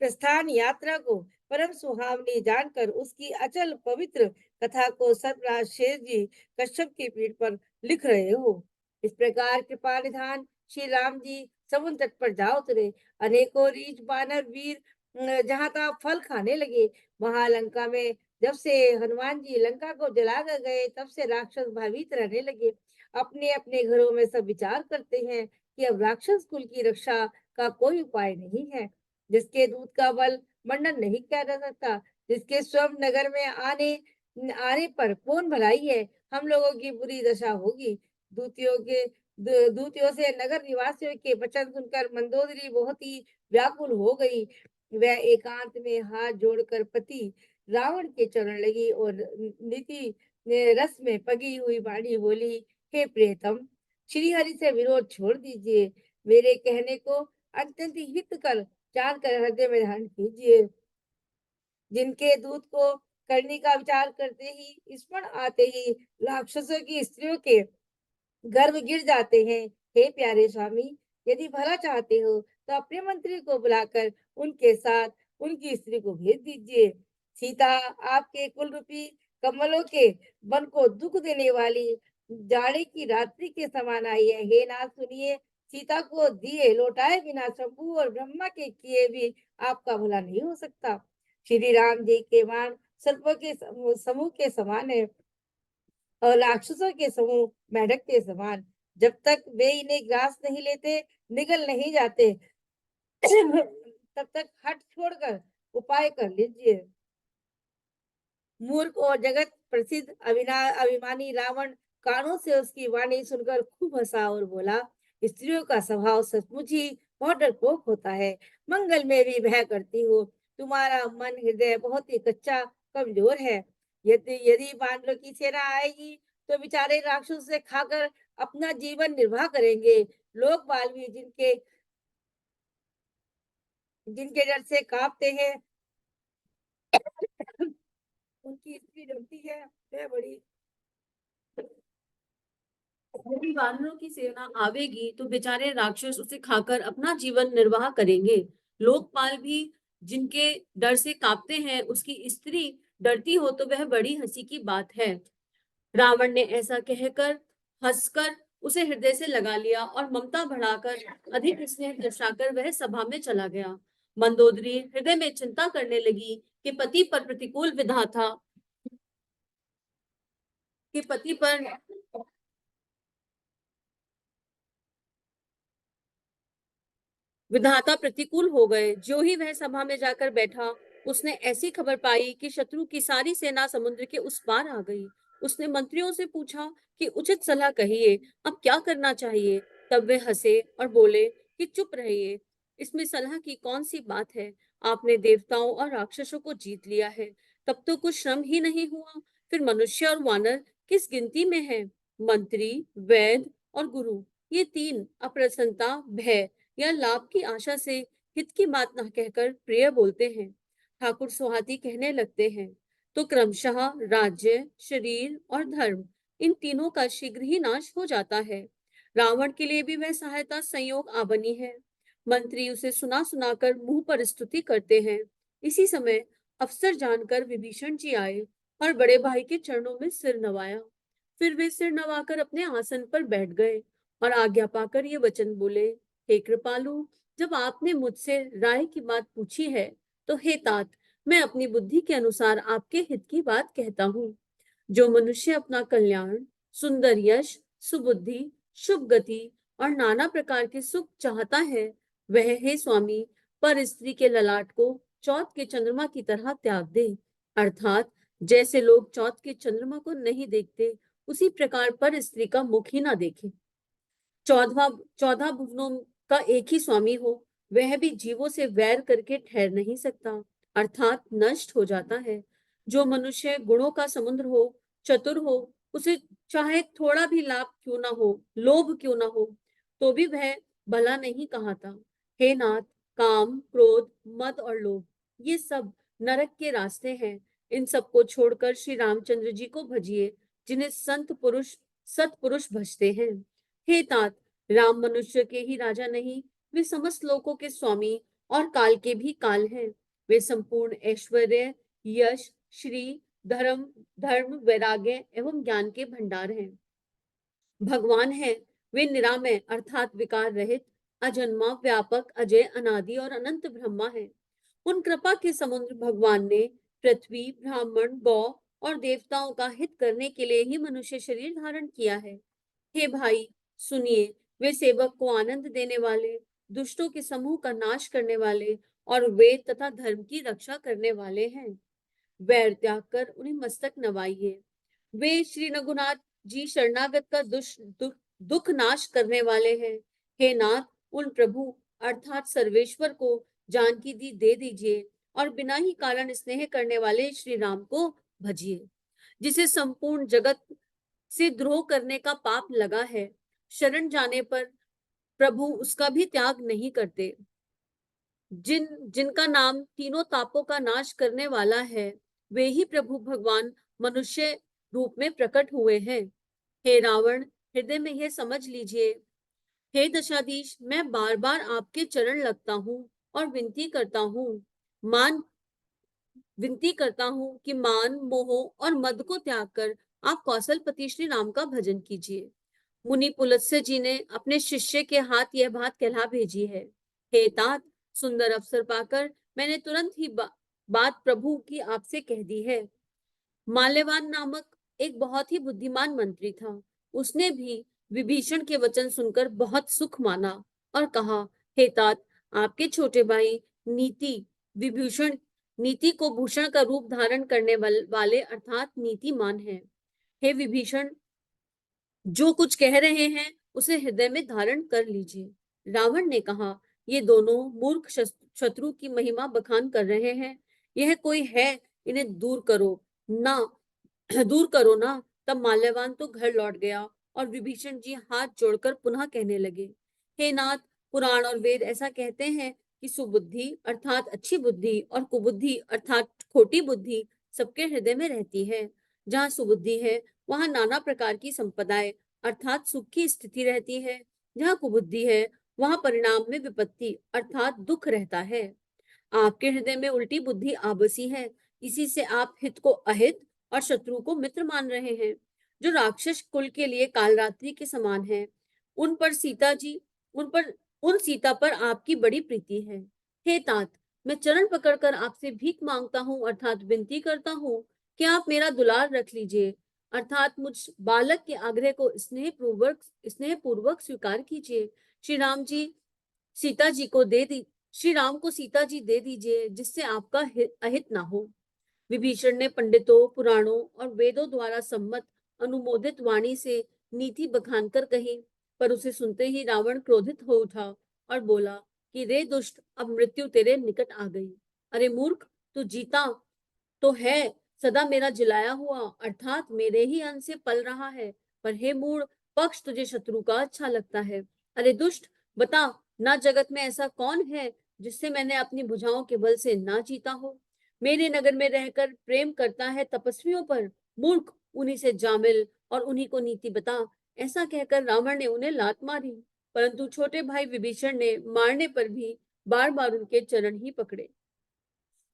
प्रस्थान यात्रा को परम सुहावनी जानकर उसकी अचल पवित्र कथा को सर्पराज शेष जी कश्यप की पीठ पर लिख रहे हो। इस प्रकार कृपा निधान श्री राम जी समुद्र तट पर जा उतरे। अनेकों रीछ बानर वीर जहाँ तहाँ फल खाने लगे। महालंका में जब से हनुमान जी लंका को जला कर गए, तब से राक्षस भयभीत रहने लगे। अपने अपने घरों में सब विचार करते हैं कि अब राक्षस कुल की रक्षा का कोई उपाय नहीं है। जिसके दूध का बल मंडन नहीं किया जा सकता, जिसके स्वयं नगर में आने आने पर कौन भलाई है, हम लोगों की बुरी दशा होगी। दूतियों से नगर निवासियों के वचन सुनकर मंदोदरी बहुत ही व्याकुल हो गई। वह एकांत में हाथ जोड़कर पति रावण के चरण लगी और नीति रस में पगी हुई वाणी बोली, हे प्रियतम, श्री हरि से विरोध छोड़ दीजिए, मेरे कहने को अत्यंत हित कर जानकर हृदय में धारण कीजिए। जिनके दूत को करने का विचार करते ही स्मरण आते ही राक्षसों की स्त्रियों के गर्भ गिर जाते हैं। हे प्यारे स्वामी, यदि भला चाहते हो तो अपने मंत्री को बुलाकर उनके साथ उनकी स्त्री को भेज दीजिए। सीता आपके कुल रूपी कमलों के वन को दुख देने वाली जाड़े की रात्रि के समान आई है। हे नाथ सुनिए, सीता को दिए लौटाए बिना शंभु और ब्रह्मा के किए भी आपका भला नहीं हो सकता। श्री राम जी के बाण सर्पों के समूह के समान है और राक्षसों के समूह मेढक के समान। जब तक वे इन्हें ग्रास नहीं लेते, निगल नहीं जाते, तब तक हट छोड़कर उपाय कर लीजिए। मूर्ख और जगत प्रसिद्ध अभिमानी रावण कानों से उसकी वाणी सुनकर खूब हंसा और बोला, स्त्रियों का स्वभाव सचमुच ही बहुत डरपोक होता है, मंगल में भी भय करती हो। तुम्हारा मन हृदय बहुत ही कच्चा कमजोर है। यदि यदि बानरों की सेना आएगी तो बेचारे राक्षस से खाकर अपना जीवन निर्वाह करेंगे। लोग बाल भी जिनके जिनके डर से कांपते हैं, उनकी स्त्री डरती है, वह बड़ी। यदि वानरों की सेना आवेगी तो बेचारे राक्षस उसे खाकर अपना जीवन निर्वाह करेंगे। लोकपाल भी जिनके डर से कांपते हैं, उसकी स्त्री डरती हो तो वह बड़ी हंसी की बात है। रावण ने ऐसा कहकर हंसकर उसे हृदय से लगा लिया और ममता बढ़ाकर अधिक स्नेह दर्शाकर वह सभा में चला गया। मंदोदरी हृदय में चिंता करने लगी कि पति पर विधाता प्रतिकूल हो गए। जो ही वह सभा में जाकर बैठा, उसने ऐसी खबर पाई कि शत्रु की सारी सेना समुद्र के उस पार आ गई। उसने मंत्रियों से पूछा कि उचित सलाह कहिए, अब क्या करना चाहिए। तब वे हंसे और बोले कि चुप रहिए, इसमें सलाह की कौन सी बात है। आपने देवताओं और राक्षसों को जीत लिया है, तब तो कुछ श्रम ही नहीं हुआ, फिर मनुष्य और वानर किस गिनती में है। मंत्री, वैद्य और गुरु, ये तीन अप्रसन्नता, भय या लाभ की आशा से हित की बात न कहकर प्रिय बोलते हैं। ठाकुर सुहाती कहने लगते हैं तो क्रमशः राज्य, शरीर और धर्म, इन तीनों का शीघ्र ही नाश हो जाता है। रावण के लिए भी वह सहायता संयोग आ बनी है। मंत्री उसे सुना सुनाकर मुंह पर स्तुति करते हैं। इसी समय अवसर जानकर विभीषण जी आए और बड़े भाई के चरणों में सिर नवाया। फिर वे सिर नवाकर अपने आसन पर बैठ गए और आज्ञा पाकर ये वचन बोले, हे कृपालु, जब आपने मुझसे राय की बात पूछी है तो हे तात, मैं अपनी बुद्धि के अनुसार आपके हित की बात कहता हूँ। जो मनुष्य अपना कल्याण, सुंदर यश, सुबुद्धि, शुभ गति और नाना प्रकार के सुख चाहता है, वह हे स्वामी पर स्त्री के ललाट को चौथ के चंद्रमा की तरह त्याग दे। अर्थात जैसे लोग चौथ के चंद्रमा को नहीं देखते, उसी प्रकार पर स्त्री का मुख ही ना देखे। 14 भुवनों का एक ही स्वामी हो, वह भी जीवों से वैर करके ठहर नहीं सकता, अर्थात नष्ट हो जाता है। जो मनुष्य गुणों का समुद्र हो, चतुर हो, उसे चाहे थोड़ा भी लाभ क्यों ना हो, लोभ क्यों ना हो, तो भी वह भला नहीं कहाता। हे नाथ, काम, क्रोध, मद और लोभ, ये सब नरक के रास्ते हैं। इन सबको छोड़कर श्री रामचंद्र जी को भजिए, जिन्हें सत्पुरुष भजते हैं। हे तात, राम मनुष्य के ही राजा नहीं, वे समस्त लोकों के स्वामी और काल के भी काल हैं। वे संपूर्ण ऐश्वर्य, यश, श्री, धर्म, वैराग्य एवं ज्ञान के भंडार हैं। भगवान है, वे निरामय अर्थात विकार रहित, अजन्मा, व्यापक, अजय, अनादि और अनंत ब्रह्मा है। उन कृपा के समुद्र भगवान ने पृथ्वी, ब्राह्मण, गौ और देवताओं का हित करने के लिए ही मनुष्य शरीर धारण किया है। हे भाई, सुनिए, वे सेवक को आनंद देने वाले, दुष्टों के समूह का नाश करने वाले और वेद तथा धर्म की रक्षा करने वाले हैं। वैर त्याग कर उन्हें मस्तक नवाइए। वे श्री रघुनाथ जी शरणागत का दुख नाश करने वाले हैं। हे नाथ, उन प्रभु अर्थात सर्वेश्वर को जानकी दी दे दीजिए और बिना ही कारण स्नेह करने वाले श्री राम को भजिए, जिसे संपूर्ण जगत से द्रोह करने का पाप लगा है। शरण जाने पर प्रभु उसका भी त्याग नहीं करते। जिनका नाम तीनों तापों का नाश करने वाला है, वे ही प्रभु भगवान मनुष्य रूप में प्रकट हुए हैं। हे रावण, हृदय में यह समझ लीजिए, हे दशाधीश, मैं बार बार आपके चरण लगता हूँ और विनती करता हूँ कि मान, मोह और मद को त्याग कर आप कौशलपति श्री राम का भजन कीजिए। मुनि पुलत्स्य जी ने अपने शिष्य के हाथ यह बात कहला भेजी है। हे तात, सुंदर अवसर पाकर मैंने तुरंत ही बात प्रभु की आपसे कह दी है। माल्यवान नामक एक बहुत ही बुद्धिमान मंत्री था। उसने भी विभीषण के वचन सुनकर बहुत सुख माना और कहा, हे तात, आपके छोटे भाई नीति को भूषण का रूप धारण करने वाले अर्थात नीतिमान हैं। हे विभीषण, जो कुछ कह रहे हैं उसे हृदय में धारण कर लीजिए। रावण ने कहा, ये दोनों मूर्ख शत्रु की महिमा बखान कर रहे हैं। यह कोई है, इन्हें दूर करो ना। तब माल्यवान तो घर लौट गया और विभीषण जी हाथ जोड़कर पुनः कहने लगे, हे नाथ, पुराण और वेद ऐसा कहते हैं कि सुबुद्धि अर्थात अच्छी बुद्धि और कुबुद्धि अर्थात खोटी बुद्धि सबके हृदय में रहती है। जहाँ सुबुद्धि है, वहां नाना प्रकार की संपदाएं अर्थात सुख की स्थिति रहती है। जहाँ कुबुद्धि है, वहां परिणाम में विपत्ति अर्थात दुख रहता है। आपके हृदय में उल्टी बुद्धि आबसी है, इसी से आप हित को अहित और शत्रु को मित्र मान रहे हैं। जो राक्षस कुल के लिए कालरात्रि के समान है, उन सीता पर आपकी बड़ी प्रीति है। हे तात, मैं चरण पकड़कर आपसे भीख मांगता हूँ अर्थात विनती करता हूँ कि आप मेरा दुलार रख लीजिए अर्थात मुझ बालक के आग्रह को स्नेह पूर्वक स्वीकार कीजिए। श्री राम को सीता जी दे दीजिए, जिससे आपका अहित ना हो। विभीषण ने पंडितों, पुराणों और वेदों द्वारा सम्मत अनुमोदित वाणी से नीति बखान कर कही, पर उसे सुनते ही रावण क्रोधित हो उठा और बोला कि रे दुष्ट, अब मृत्यु तेरे निकट आ गई। अरे मूर्ख, तू जीता तो है, सदा मेरा जिलाया हुआ अर्थात मेरे ही अंश से पल रहा है, पर हे मूढ़, पक्ष तुझे शत्रु का अच्छा लगता है। अरे दुष्ट, बता ना, जगत में ऐसा कौन है जिससे मैंने अपनी भुजाओं के बल से ना जीता हो। मेरे नगर में रहकर प्रेम करता है तपस्वियों पर। मूर्ख, उन्हीं से जा मिल और उन्हीं को नीति बता। ऐसा कहकर रावण ने उन्हें लात मारी, परंतु छोटे भाई विभीषण ने मारने पर भी बार बार उनके चरण ही पकड़े।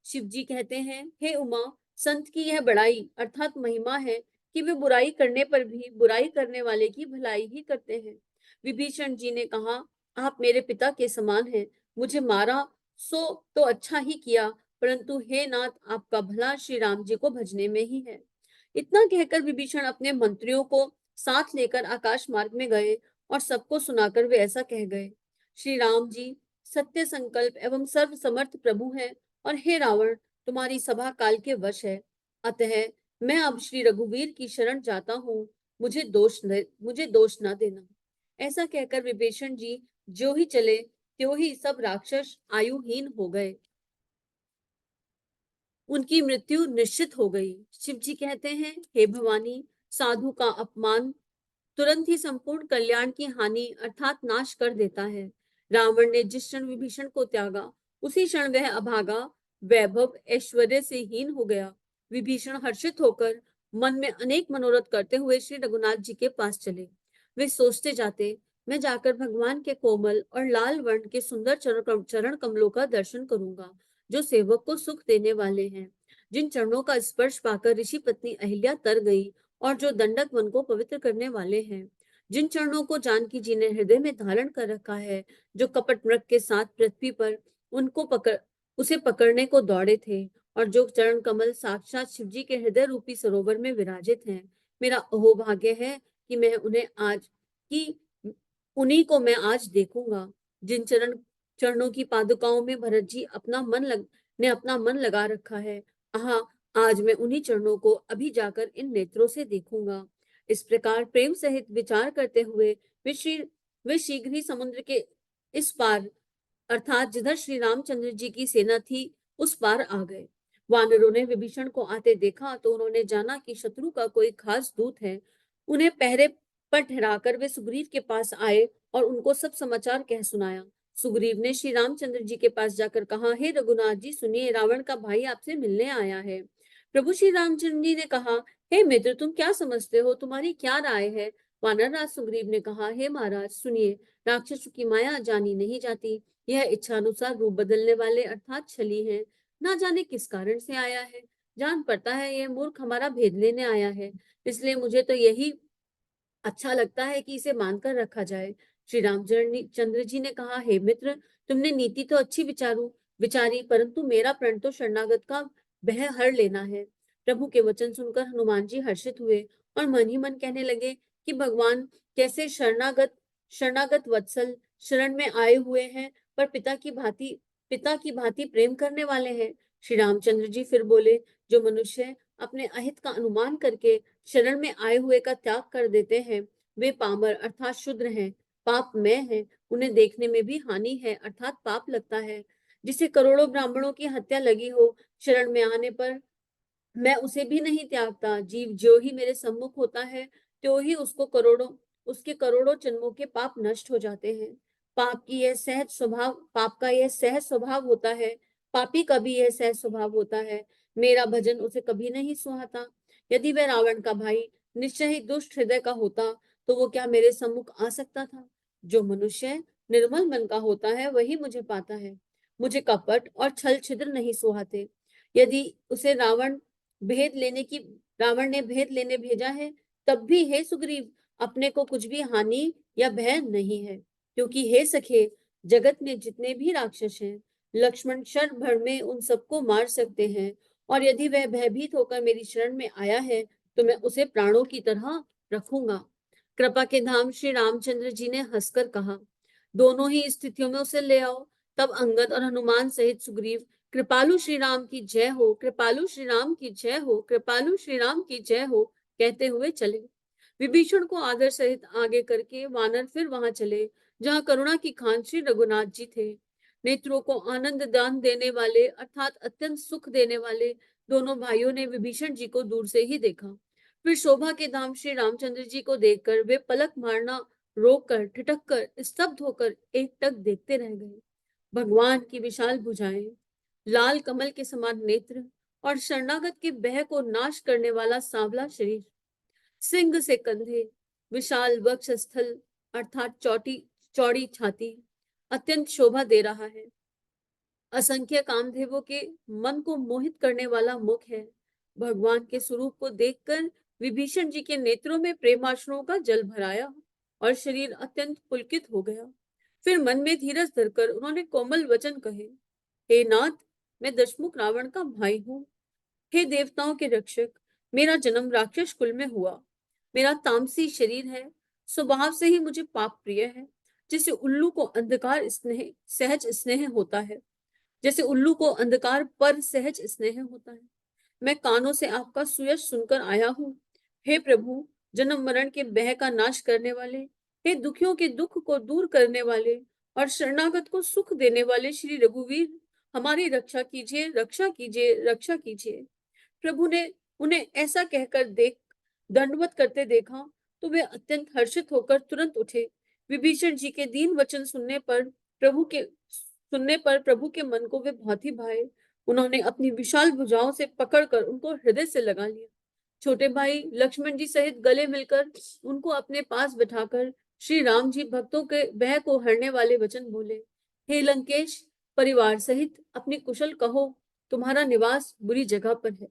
शिव जी कहते हैं, हे उमा, संत की यह बड़ाई अर्थात महिमा है कि वे बुराई करने पर भी बुराई करने वाले की भलाई ही करते हैं। विभीषण जी ने कहा, आप मेरे पिता के समान हैं, मुझे मारा सो तो अच्छा ही किया, परंतु हे नाथ, आपका भला श्री राम जी को भजने में ही है। इतना कहकर विभीषण अपने मंत्रियों को साथ लेकर आकाश मार्ग में गए और सबको सुनाकर वे ऐसा कह गए, श्री राम जी सत्य संकल्प एवं सर्व समर्थ प्रभु हैं, और हे रावण, तुम्हारी सभा काल के वश है। अतः मैं अब श्री रघुवीर की शरण जाता हूँ, मुझे दोष न देना। ऐसा कहकर विभीषण जी जो ही चले त्यों ही सब राक्षस आयुहीन हो गए। उनकी मृत्यु निश्चित हो गई। शिव जी कहते हैं, हे भवानी, साधु का अपमान तुरंत ही संपूर्ण कल्याण की हानि अर्थात नाश कर देता है। रावण ने जिस क्षण विभीषण को त्यागा, उसी क्षण वह अभागा वैभव ऐश्वर्य से हीन हो गया। विभीषण हर्षित होकर मन में अनेक मनोरथ करते हुए श्री रघुनाथ जी के पास चले। वे सोचते जाते, मैं जाकर भगवान के कोमल और लाल वर्ण के सुंदर चरण कमलों का दर्शन करूंगा, जो सेवक को सुख देने वाले हैं, जिन चरणों का स्पर्श पाकर ऋषि पत्नी अहिल्या तर गई और जो दंडक वन को पवित्र करने वाले हैं, जिन चरणों को जानकी जी ने हृदय में धारण कर रखा है, जो कपट मृग के साथ पृथ्वी पर उसे पकड़ने को दौड़े थे, और जो चरण कमल साक्षात शिव जी के हृदय रूपी सरोवर में विराजित हैं। मेरा अहोभाग्य है कि मैं उन्हीं को मैं आज देखूंगा। जिन चरणों की पादुकाओं में भरत जी ने अपना मन लगा रखा है, आज मैं उन्हीं चरणों को अभी जाकर इन नेत्रों से देखूंगा। इस प्रकार प्रेम सहित विचार करते हुए वे शीघ्र ही समुद्र के इस पार अर्थात जिधर श्री रामचंद्र जी की सेना थी उस पार आ गए। वानरों ने विभीषण को आते देखा तो उन्होंने जाना कि शत्रु का कोई खास दूत है। उन्हें पहरे पर ठहराकर वे सुग्रीव के पास आए और उनको सब समाचार कह सुनाया। सुग्रीव ने श्री रामचंद्र जी के पास जाकर कहा, हे रघुनाथ जी सुनिए, रावण का भाई आपसे मिलने आया है। प्रभु श्री रामचंद्र जी ने कहा, हे मित्र, तुम क्या समझते हो, तुम्हारी क्या राय है? वानरराज सुग्रीव ने कहा, हे महाराज सुनिए, राक्षसों की माया जानी नहीं जाती। यह इच्छानुसार रूप बदलने वाले अर्थात छली है। ना जाने किस कारण से आया है। जान पड़ता है यह मूर्ख हमारा भेद लेने आया है, इसलिए मुझे तो यही अच्छा लगता है कि इसे मानकर रखा जाए। श्री रामचंद्र जी ने कहा, हे मित्र, तुमने नीति तो अच्छी विचारी, परंतु मेरा प्रण तो शरणागत का भय हर लेना है। प्रभु के वचन सुनकर हनुमान जी हर्षित हुए और मन ही मन कहने लगे कि भगवान कैसे शरणागत वत्सल शरण में आए हुए हैं, पर पिता की भांति प्रेम करने वाले हैं। श्री रामचंद्र जी फिर बोले, जो मनुष्य अपने अहित का अनुमान करके शरण में आए हुए का त्याग कर देते हैं, वे पामर अर्थात शूद्र हैं, पापमय हैं, उन्हें देखने में भी हानि है अर्थात पाप लगता है। जिसे करोड़ों ब्राह्मणों की हत्या लगी हो, शरण में आने पर मैं उसे भी नहीं त्यागता। जीव जो ही मेरे सम्मुख होता है, तो ही उसके करोड़ों जन्मों के पाप नष्ट हो जाते हैं। पाप का यह सहज स्वभाव होता है। पापी का भी यह सहज स्वभाव होता है। मेरा भजन उसे कभी नहीं सुहाता। यदि वह रावण का भाई निश्चय ही दुष्ट हृदय का होता, तो वो क्या मेरे सम्मुख आ सकता था? जो मनुष्य निर्मल मन का होता है, वही मुझे पाता है। मुझे कपट और छल छिद्र नहीं सुहाते। यदि उसे रावण ने भेद लेने भेजा है, तब भी हे सुग्रीव, अपने को कुछ भी हानि या भय नहीं है, क्योंकि हे सखे, जगत में जितने भी राक्षस हैं, लक्ष्मण क्षण भर में उन सबको मार सकते हैं, और यदि वह भयभीत होकर मेरी शरण में आया है, तो मैं उसे प्राणों की तरह रखूंगा। कृपा के धाम श्री रामचंद्र जी ने हंसकर कहा, दोनों ही स्थितियों में उसे ले आओ। तब अंगद और हनुमान सहित सुग्रीव कृपालु श्री राम की जय हो, कृपालु श्री राम की जय हो, कृपालु श्री राम की जय हो कहते हुए चले। विभीषण को आदर सहित आगे करके वानर फिर वहां चले जहां करुणा की खान श्री रघुनाथ जी थे। नेत्रों को आनंद दान देने वाले अर्थात अत्यंत सुख देने वाले दोनों भाइयों ने विभीषण जी को दूर से ही देखा। फिर शोभा के धाम श्री रामचंद्र जी को देखकर वे पलक मारना रोककर, ठिठक कर, स्तब्ध होकर एकटक देखते रह गए। भगवान की विशाल भुजाएं, लाल कमल के समान नेत्र और शरणागत के भय को नाश करने वाला सांवला शरीर, सिंह से कंधे, विशाल वक्षस्थल अर्थात चौड़ी छाती अत्यंत शोभा दे रहा है। असंख्य कामदेवों के मन को मोहित करने वाला मुख है। भगवान के स्वरूप को देखकर विभीषण जी के नेत्रों में प्रेमाश्रुओं का जल भराया और शरीर अत्यंत पुलकित हो गया। फिर मन में धीरज धरकर उन्होंने कोमल वचन कहे, हे नाथ, मैं दशमुख रावण का भाई हूँ। हे देवताओं के रक्षक, मेरा जन्म राक्षस कुल में हुआ। मेरा तामसी शरीर है, स्वभाव से ही मुझे पाप प्रिय है। जैसे उल्लू को अंधकार सहज स्नेह होता है, जैसे उल्लू को अंधकार पर सहज स्नेह होता है, मैं कानों से आपका सुयश सुनकर आया हूँ। हे प्रभु, जन्म मरण के भय का नाश करने वाले, हे दुखियों के दुख को दूर करने वाले और शरणागत को सुख देने वाले श्री रघुवीर, हमारी रक्षा कीजिए, रक्षा कीजिए, रक्षा कीजिए। प्रभु ने उन्हें ऐसा कहकर दंडवत करते देखा तो वे अत्यंत हर्षित होकर तुरंत उठे। विभीषण जी के दीन वचन सुनने पर प्रभु के मन को वे बहुत ही भाए। उन्होंने अपनी विशाल भुजाओं से पकड़कर उनको हृदय से लगा लिया। छोटे भाई लक्ष्मण जी सहित गले मिलकर उनको अपने पास बिठाकर श्री राम जी भक्तों के भय को हरने वाले वचन बोले। हे लंकेश, परिवार सहित अपनी कुशल कहो, तुम्हारा निवास बुरी जगह पर है।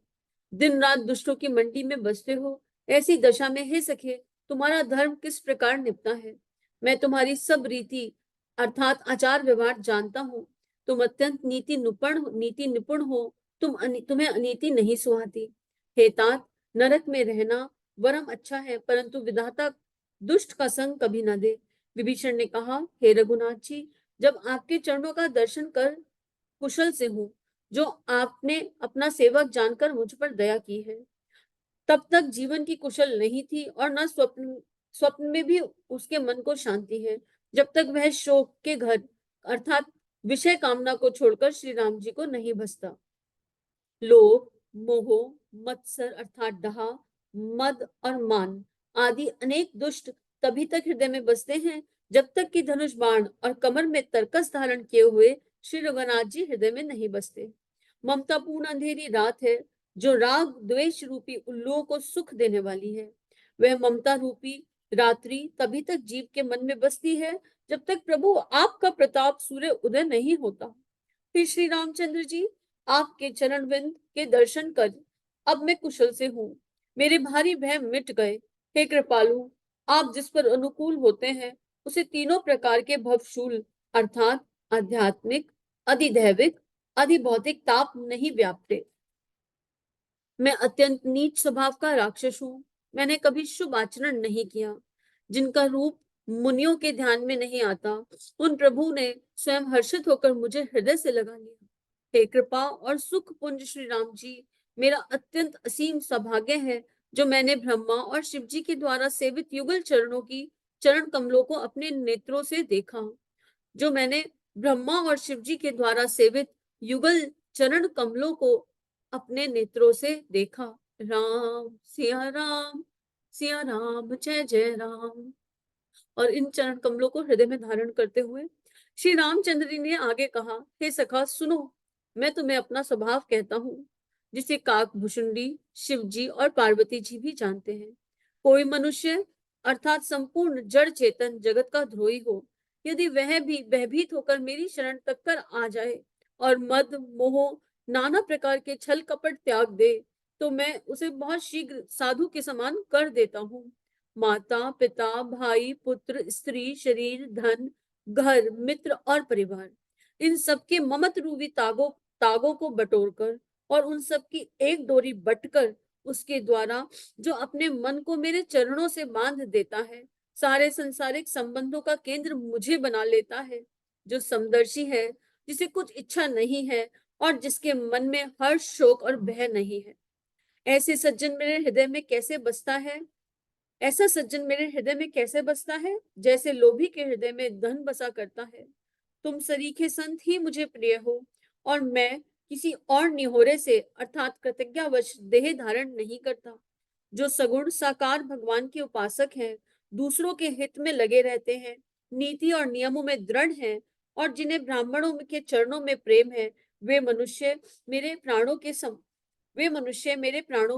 दिन रात दुष्टों की मंडी में बसते हो। ऐसी दशा में हे सखे, तुम्हारा धर्म किस प्रकार निपटा है। मैं तुम्हारी सब रीति अर्थात आचार व्यवहार जानता हूँ। तुम अत्यंत नीति निपुण हो। तुम्हें अनीति नहीं सुहाती। हे तात, नरक में रहना वरम अच्छा है, परंतु विधाता दुष्ट का संग कभी न दे। विभीषण ने कहा, हे रघुनाथ जी, जब आपके चरणों का दर्शन कर कुशल से हूँ, जो आपने अपना सेवक जानकर मुझ पर दया की है, तब तक जीवन की कुशल नहीं थी और न स्वप्न में भी उसके मन को शांति है, जब तक वह शोक के घर अर्थात विषय कामना को छोड़कर श्री राम जी को नहीं भसता। लोभ, मोह, मत्सर अर्थात डहा, मद और मान आदि अनेक दुष्ट तभी तक हृदय में बसते हैं जब तक कि धनुष बाण और कमर में तरकस धारण किए हुए श्री रघुनाथ जी हृदय में नहीं बसते। ममतापूर्ण अंधेरी रात है जो राग द्वेष रूपी उल्लुओं को सुख देने वाली है। वह ममता रूपी रात्रि तभी तक जीव के मन में बसती है जब तक प्रभु आपका प्रताप सूर्य उदय नहीं होता। फिर श्री रामचंद्र जी, आपके चरण बिंद के दर्शन कर अब मैं कुशल से हूँ। मेरे भारी भय मिट गए। हे कृपालु, आप जिस पर अनुकूल होते हैं उसे तीनों प्रकार के भवशूल अर्थात आध्यात्मिक, अधिदैविक, अधिभौतिक ताप नहीं व्यापते। मैं अत्यंत नीच स्वभाव का राक्षस हूँ। मैंने कभी शुभ आचरण नहीं किया। जिनका रूप मुनियों के ध्यान में नहीं आता, उन प्रभु ने स्वयं हर्षित होकर मुझे हृदय से लगा लिया। हे कृपा और सुख पुंज श्री राम जी, मेरा अत्यंत असीम सौभाग्य है जो मैंने ब्रह्मा और शिव जी के द्वारा सेवित युगल चरण कमलों को अपने नेत्रों से देखा। जो मैंने ब्रह्मा और शिव जी के द्वारा सेवित युगल चरण कमलों को अपने नेत्रों से देखा। राम सिया राम, सिया राम जय जय राम। और इन चरण कमलों को हृदय में धारण करते हुए श्री रामचंद्र जी ने आगे कहा, हे सखा सुनो, मैं तुम्हें अपना स्वभाव कहता हूँ जिसे काकभूषुंडी, शिव जी और पार्वती जी भी जानते हैं। कोई मनुष्य अर्थात संपूर्ण जड़ चेतन जगत का द्रोही हो, यदि वह भी भयभीत होकर मेरी शरण तक कर आ जाए और मद मोह नाना प्रकार के छल कपट त्याग दे, तो मैं उसे बहुत शीघ्र साधु के समान कर देता हूँ। माता पिता भाई पुत्र स्त्री शरीर धन घर मित्र और परिवार, इन सबके ममत रूपी तागों को बटोरकर और उन सब की एक डोरी बटकर उसके द्वारा जो अपने मन को मेरे चरणों से बांध देता है, सारे संसारिक संबंधों का केंद्र मुझे बना लेता है, जो समदर्शी है, जिसे कुछ इच्छा नहीं है और जिसके मन में हर्ष शोक और भय नहीं है। ऐसे सज्जन मेरे हृदय में कैसे बसता है? ऐसा सज्जन मेरे हृदय में कैसे बसता है? जैसे लोभी के हृदय में धन बसा करता है। तुम सरीखे संत ही मुझे प्रिय हो और मैं किसी और निहोरे से अर्थात कृतज्ञतावश देह धारण नहीं करता। जो सगुण साकार भगवान के उपासक हैं, दूसरों के हित में लगे रहते हैं, नीति और नियमों में दृढ़ हैं और जिन्हें ब्राह्मणों के चरणों में प्रेम है, वे मनुष्य मेरे प्राणों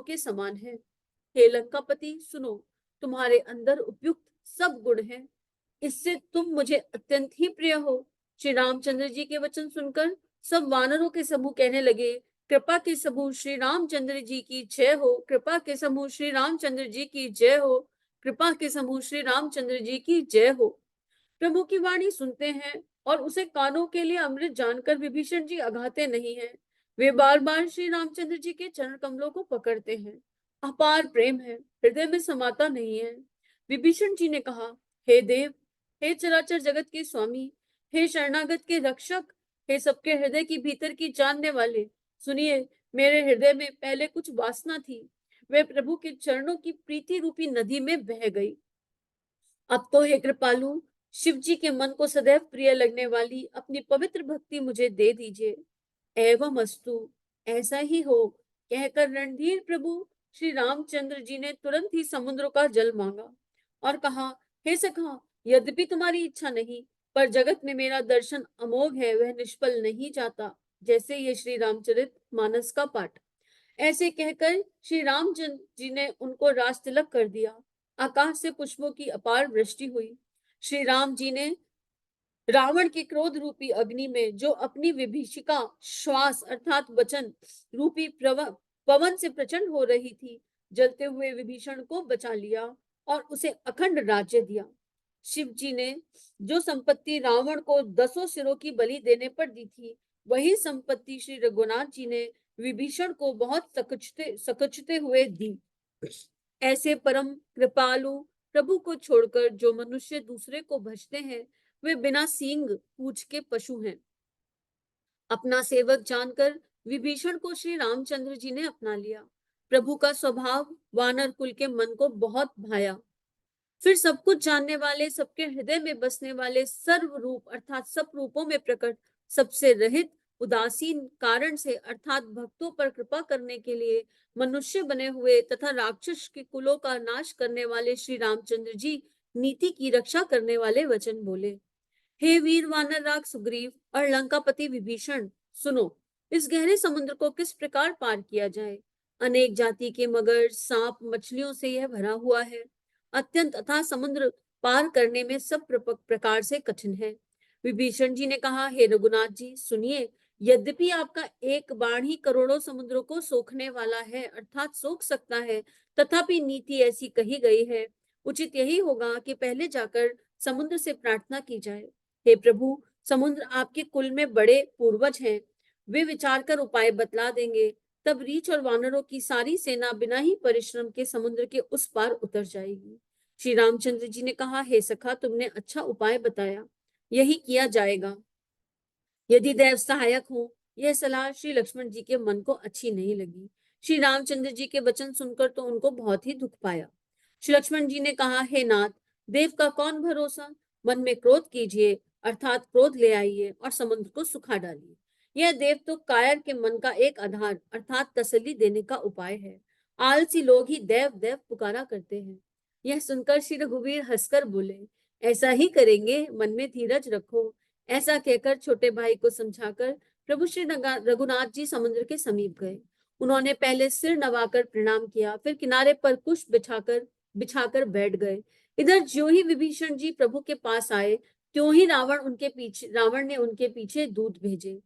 के समान हैं। हे लंकापति सुनो, तुम्हारे अंदर उपयुक्त सब गुण हैं, इससे तुम मुझे अत्यंत ही प्रिय हो। श्री रामचंद्र जी के वचन सुनकर सब वानरों के समूह कहने लगे, कृपा के समूह श्री रामचंद्र जी की जय हो, कृपा के समूह श्री रामचंद्र जी की जय हो, कृपा के समूह श्री रामचंद्र जी की जय हो। प्रभु की वाणी सुनते हैं और उसे कानों के लिए अमृत जानकर विभीषण जी अघाते नहीं हैं। वे बार बार श्री रामचंद्र जी के चरण कमलों को पकड़ते हैं। अपार प्रेम है, हृदय में समाता नहीं है। विभीषण जी ने कहा, हे देव, हे चराचर जगत के स्वामी, हे शरणागत के रक्षक, हे सबके हृदय की भीतर की जानने वाले, सुनिए, मेरे हृदय में पहले कुछ वासना थी, वह प्रभु के चरणों की प्रीति रूपी नदी में बह गई। अब तो हे कृपालु, शिव जी के मन को सदैव प्रिय लगने वाली अपनी पवित्र भक्ति मुझे दे दीजिए। एवं अस्तु, ऐसा ही हो, कहकर रणधीर प्रभु श्री रामचंद्र जी ने तुरंत ही समुद्र का जल मांगा और कहा, हे सखा, यद्यपि तुम्हारी इच्छा नहीं, पर जगत में मेरा दर्शन अमोघ है, वह निष्फल नहीं जाता। जैसे ये श्री रामचरित मानस का पाठ। ऐसे कहकर श्री रामचंद्र जी ने उनको राज तिलक कर दिया। आकाश से पुष्पों की अपार वृष्टि हुई। श्री राम जी ने रावण के क्रोध रूपी अग्नि में, जो अपनी विभीषिका श्वास अर्थात वचन रूपी पवन से प्रचंड हो रही थी, जलते हुए विभीषण को बचा लिया और उसे अखंड राज्य दिया। शिव जी ने जो संपत्ति रावण को 10 सिरों की बलि देने पर दी थी, वही संपत्ति श्री रघुनाथ जी ने विभीषण को बहुत सकचते हुए दी। ऐसे परम कृपालु प्रभु को छोड़कर जो मनुष्य दूसरे को भजते हैं, वे बिना सींग पूंछ के पशु हैं। अपना सेवक जानकर विभीषण को श्री रामचंद्र जी ने अपना लिया। प्रभु का स्वभाव वानर कुल के मन को बहुत भाया। फिर सब कुछ जानने वाले, सबके हृदय में बसने वाले, सर्व रूप अर्थात सब रूपों में प्रकट, सबसे रहित, उदासीन कारण से अर्थात भक्तों पर कृपा करने के लिए मनुष्य बने हुए तथा राक्षस के कुलों का नाश करने वाले श्री रामचंद्र जी नीति की रक्षा करने वाले वचन बोले। हे वीर वानर राग सुग्रीव और लंकापति विभीषण, सुनो, इस गहरे समुद्र को किस प्रकार पार किया जाए। अनेक जाति के मगर, सांप, मछलियों से यह भरा हुआ है। अत्यंत अथाह समुद्र पार करने में सब प्रकार से कठिन है। विभीषण जी ने कहा, हे रघुनाथ जी, सुनिए, यद्यपि आपका एक बाण ही करोड़ों समुद्रों को सोखने वाला है अर्थात सोख सकता है, तथापि नीति ऐसी कही गई है, उचित यही होगा कि पहले जाकर समुद्र से प्रार्थना की जाए। हे प्रभु, समुद्र आपके कुल में बड़े पूर्वज हैं, वे विचार कर उपाय बतला देंगे। तब रीछ और वानरों की सारी सेना बिना ही परिश्रम के समुद्र के उस पार उतर जाएगी। श्री रामचंद्र जी ने कहा, हे सखा, तुमने अच्छा उपाय बताया, यही किया जाएगा। यदि देव सहायक हो। यह सलाह श्री लक्ष्मण जी के मन को अच्छी नहीं लगी। श्री रामचंद्र जी के वचन सुनकर तो उनको बहुत ही दुख पाया। श्री लक्ष्मण जी ने कहा, हे नाथ, देव का कौन भरोसा, मन में क्रोध कीजिए अर्थात क्रोध ले आइए और समुद्र को सुखा डालिए। यह देव तो कायर के मन का एक आधार अर्थात तसल्ली देने का उपाय है। आलसी लोग ही देव देव पुकारा करते हैं। यह सुनकर श्री रघुवीर हंसकर बोले, ऐसा ही करेंगे, मन में धीरज रखो। ऐसा कहकर छोटे भाई को समझाकर प्रभु श्री रघुनाथ जी समुद्र के समीप गए। उन्होंने पहले सिर नवाकर प्रणाम किया, फिर किनारे पर कुश बिछाकर बैठ गए। इधर ज्यों ही विभीषण जी प्रभु के पास आए, त्यों ही रावण ने उनके पीछे दूत भेजे।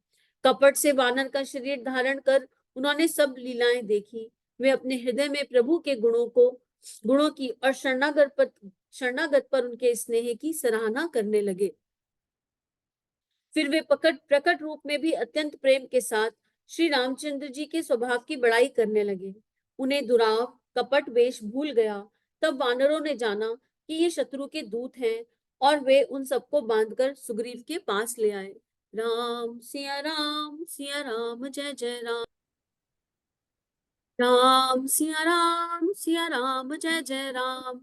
कपट से वानर का शरीर धारण कर उन्होंने सब लीलाएं देखी। वे अपने हृदय में प्रभु के गुणों की और शरणागत पर उनके स्नेह की सराहना करने लगे। फिर वे प्रकट रूप में भी अत्यंत प्रेम के साथ श्री रामचंद्र जी के स्वभाव की बड़ाई करने लगे। उन्हें दुराव कपट वेश भूल गया। तब वानरों ने जाना कि ये शत्रु के दूत हैं और वे उन सबको बांधकर सुग्रीव के पास ले आए। राम सिया राम जय जय राम। राम सिया राम जय जय राम।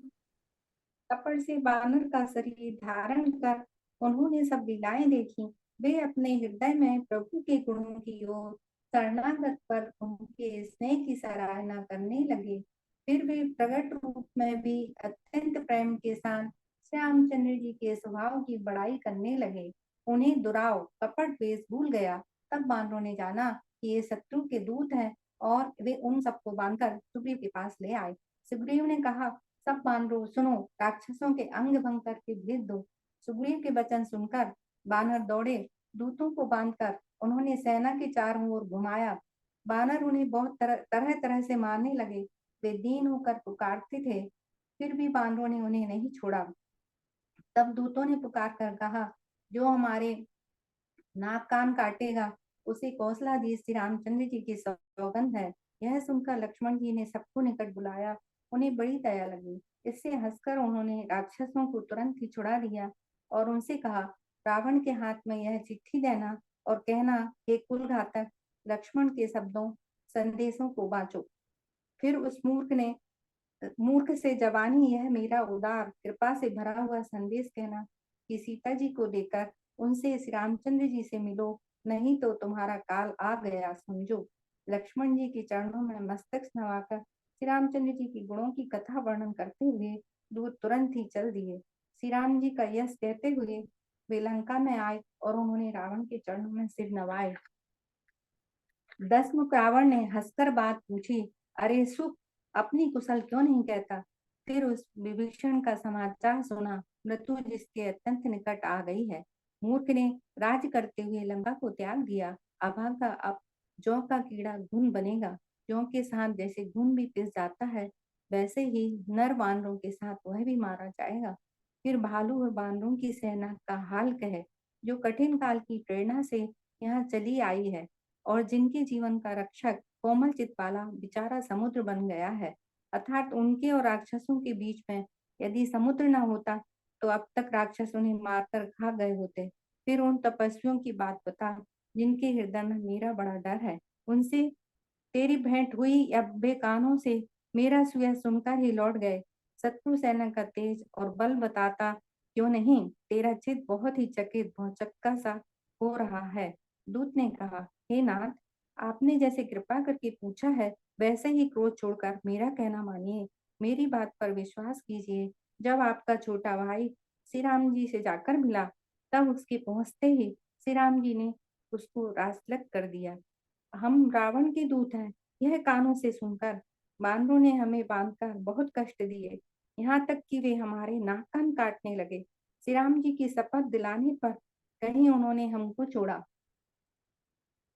कपट से बानर का शरीर धारण कर उन्होंने सब लीलाएं देखी। वे अपने हृदय में प्रभु के गुणों की ओर शरणागत पर उनके स्नेह की सराहना करने लगे। फिर वे प्रकट रूप में भी अत्यंत प्रेम के साथ श्री रामचंद्र जी के स्वभाव की बड़ाई करने लगे। उन्हें दुराव कपट वेश भूल गया। तब बानरों ने जाना कि ये शत्रु के दूत हैं और वे उन सबको बांधकर सुग्रीव के पास ले आए। सुग्रीव ने कहा, सब बानरों सुनो, राक्षसों के अंग भंग करके भेद दो। सुग्रीव के वचन सुनकर बानर दौड़े। दूतों को बांधकर उन्होंने सेना के चारों ओर घुमाया। बानर उन्हें बहुत तरह तरह से मारने लगे। वे दीन होकर पुकारते थे, फिर भी बानरों ने उन्हें नहीं छोड़ा। तब दूतों ने पुकार कर कहा, जो हमारे नाक कान काटेगा उसे कौशलाधीश श्री रामचंद्र जी की सौगंध है। यह सुनकर लक्ष्मण जी ने सबको निकट बुलाया। उन्हें बड़ी दया लगी। इससे हंसकर उन्होंने राक्षसों को तुरंत ही छुड़ा दिया और उनसे कहा, रावण के हाथ में यह चिट्ठी देना और कहना, हे कुल घातक, लक्ष्मण के शब्दों संदेशों को बांचो। फिर उस मूर्ख से जवानी यह मेरा उदार कृपा से भरा हुआ संदेश कहना कि सीता जी को लेकर उनसे श्री रामचंद्र जी से मिलो नहीं तो तुम्हारा काल आ गया समझो। लक्ष्मण जी के चरणों में मस्तक नवाकर श्री रामचंद्र जी की गुणों की कथा वर्णन करते हुए दूत तुरंत ही चल दिए। श्री राम जी का यश कहते हुए वे लंका में आए और उन्होंने रावण के चरणों में सिर नवाए। दसमुख रावण ने हंसकर बात पूछी, अरे सुख, अपनी कुशल क्यों नहीं कहता? फिर उस विभीषण का समाचार सुना, मृत्यु जिसके अत्यंत निकट आ गई है। मूर्ख ने राज्य करते हुए लंका को त्याग दिया। अभागा अब जौ का कीड़ा घुन बनेगा। जौ के साथ जैसे घुन भी पिस जाता है, वैसे ही नर वानरों के साथ वह भी मारा जाएगा। फिर भालू और बानरों की सेना का हाल कहे, जो कठिन काल की प्रेरणा से यहाँ चली आई है और जिनके जीवन का रक्षक कोमल चित वाला बेचारा समुद्र बन गया है। अर्थात उनके और राक्षसों के बीच में यदि समुद्र न होता तो अब तक राक्षस उन्हें मारकर खा गए होते। फिर उन तपस्वियों की बात बता जिनके हृदय में मेरा बड़ा डर है। उनसे तेरी भेंट हुई या बेकानों से मेरा सुयह सुनकर ही लौट गए। शत्रु सेना का तेज और बल बताता क्यों नहीं? तेरा चित बहुत ही चकित भौचक्का सा हो रहा है। दूत ने कहा, हे नाथ, आपने जैसे कृपा करके पूछा है वैसे ही क्रोध छोड़कर मेरा कहना मानिए। मेरी बात पर विश्वास कीजिए। जब आपका छोटा भाई श्री राम जी से जाकर मिला, तब उसके पहुंचते ही श्री राम जी ने उसको राजतिलक कर दिया। हम रावण के दूत हैं, यह कानों से सुनकर बानरों ने हमें बांधकर बहुत कष्ट दिए, यहाँ तक कि वे हमारे नाक कान काटने लगे। श्री राम जी की शपथ दिलाने पर कहीं उन्होंने हमको छोड़ा।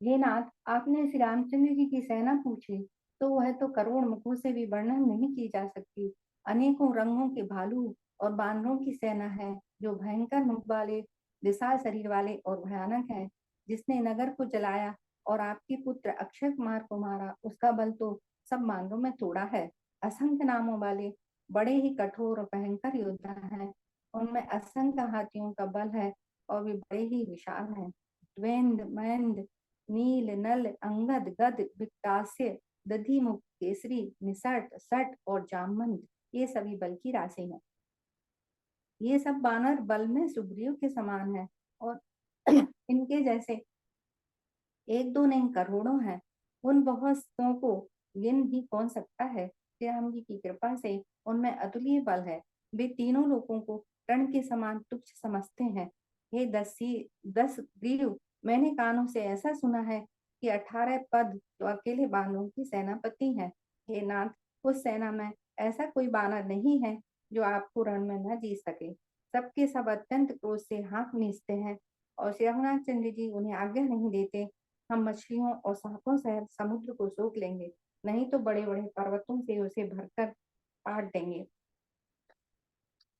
हे नाथ, आपने श्री रामचंद्र जी की सेना पूछी तो वह तो करोड़ मुखों से भी वर्णन नहीं की जा सकती। अनेकों रंगों के भालू और बानरों की सेना है, जो भयंकर मुख वाले, विशाल शरीर वाले और भयानक है। जिसने नगर को जलाया और आपके पुत्र अक्षय कुमार को मारा, उसका बल तो सब बानरों में थोड़ा है। असंख्य नामों वाले बड़े ही कठोर और भयंकर योद्धा हैं। उनमें असंख्य हाथियों का बल है और वे बड़े ही विशाल हैं। द्वेंद, मैंद, नील, नल, अंगद, गद, विक्तास्य, दधिमुख, केसरी, निसट, सट और जामवंत, ये सभी बल की राशि है। ये सब बानर बल में सुग्रीव के समान है और इनके जैसे एक दो नहीं करोड़ों हैं। उन बहुत सौ को गिन भी कौन सकता है? श्री राम जी की कृपा से उनमें अतुल्य बल है। वे तीनों लोगों को तृण के समान तुच्छ समझते हैं। हे दस ग्रीव, मैंने कानों से ऐसा सुना है कि 18 पद तो अकेले बानरों की सेनापति हैं। हे नाथ, उस सेना में ऐसा कोई बानर नहीं है जो आपको रण में न जीत सके। सबके सब अत्यंत क्रोध से हाथ मीचते हैं और श्री रघुनाथचंद्र जी उन्हें आज्ञा नहीं देते। हम मछलियों और सांपों से समुद्र को सोख लेंगे, नहीं तो बड़े बड़े पर्वतों से उसे भरकर काट देंगे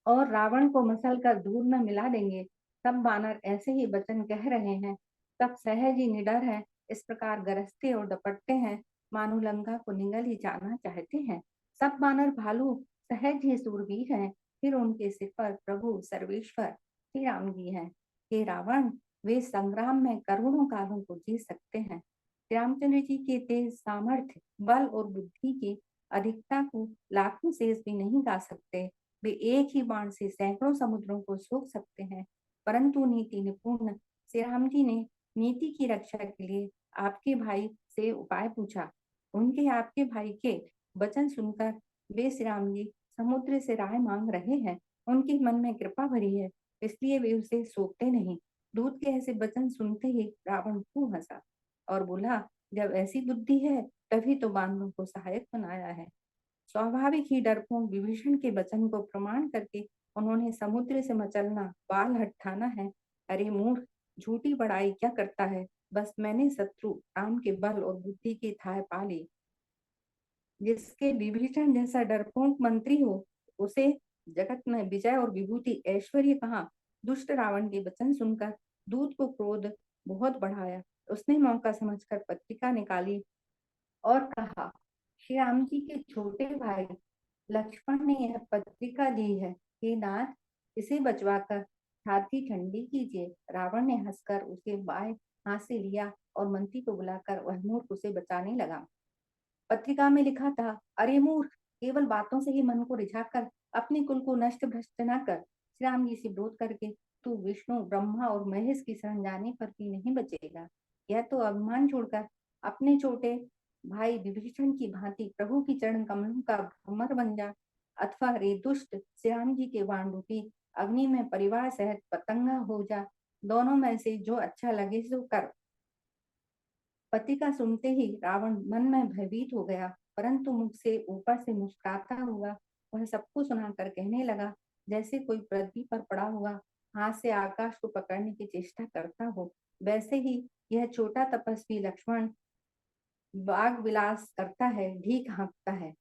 और रावण को मसल कर दूर में मिला देंगे। सब बानर ऐसे ही वचन कह रहे हैं, सब सहज ही निडर है, इस प्रकार गरजते और दपटते हैं, मानो लंका को निगल ही जाना चाहते हैं। सब बानर भालू सहज ही सूरवीर हैं। फिर उनके सिर पर प्रभु सर्वेश्वर श्री राम जी हैं। हे रावण, वे संग्राम में करोड़ों कालों को जीत सकते हैं। श्री रामचंद्र जी के तेज सामर्थ्य, बल और बुद्धि की अधिकता को लाखों शेष भी नहीं गा सकते। वे एक ही बाण से सैकड़ों समुद्रों को सोख सकते हैं। परंतु नीति निपुण श्री राम जी ने नीति की रक्षा के लिए आपके भाई से उपाय पूछा। उनके आपके भाई के वचन सुनकर वे श्री राम जी समुद्र से राय मांग रहे हैं। उनके मन में कृपा भरी है, इसलिए वे उसे सोखते नहीं। दूत के ऐसे वचन सुनते ही रावण खूब हंसा और बोला, जब ऐसी बुद्धि है तभी तो बानरों को सहायक बनाया है। स्वाभाविक ही डरपोक विभीषण के वचन को प्रमाण करके उन्होंने समुद्र से मचलना बाल हटाना है। अरे मूर्ख, झूठी बड़ाई क्या करता है? बस मैंने शत्रु राम के बल और बुद्धि की थाह पा ली। जिसके विभीषण जैसा डरपोक मंत्री हो, उसे जगत में विजय और विभूति ऐश्वर्य कहाँ? दुष्ट रावण के वचन सुनकर दूत को क्रोध बहुत बढ़ाया। उसने मौका समझकर पत्रिका निकाली और कहा, श्री राम जी के छोटे भाई लक्ष्मण ने यह पत्रिका ली है। हे नाथ, इसे बचवाकर छाती ठंडी कीजिए। रावण ने हंसकर उसे बाएं हाथ से लिया और मंत्री को बुलाकर वह मूर्ख उसे बचाने लगा। पत्रिका में लिखा था, अरे मूर्ख, केवल बातों से ही मन को रिझाकर अपने कुल को नष्ट भ्रष्ट न कर। श्री राम जी से विरोध करके तू विष्णु, ब्रह्मा और महेश की शरण जाने पर भी नहीं बचेगा। यह तो अभिमान छोड़कर अपने छोटे भाई विभीषण की भांति प्रभु की चरण कमलों का भ्रमर बन जा, अथवा रे दुष्ट श्री राम जी के बाण रूपी अग्नि में परिवार सहित पतंगा हो जा। दोनों में से जो अच्छा लगे सो कर। पति का सुनते ही रावण मन में भयभीत हो गया, परंतु मुख से ऊपर से मुस्कुराता हुआ वह सबको सुनाकर कहने लगा, जैसे कोई पृथ्वी पर पड़ा हुआ हाथ से आकाश को पकड़ने की चेष्टा करता हो, वैसे ही यह छोटा तपस्वी लक्ष्मण बाग विलास करता है, ढीठ हाँकता है।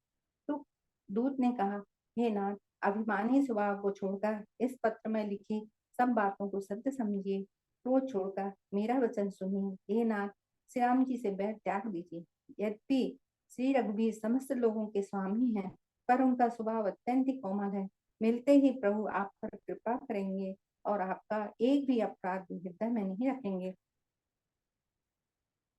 तो दूत ने कहा, हे नाथ, अभिमानी स्वभाव को छोड़कर इस पत्र में लिखी सब बातों को सत्य समझिए। क्रोध छोड़कर मेरा वचन सुनिए। हे नाथ, श्री राम जी से बैर त्याग दीजिए। यद्यपि श्री रघुवीर समस्त लोगों के स्वामी हैं, पर उनका स्वभाव अत्यंत ही कोमल है। मिलते ही प्रभु आप पर कृपा करेंगे और आपका एक भी अपराध हृदय में नहीं रखेंगे।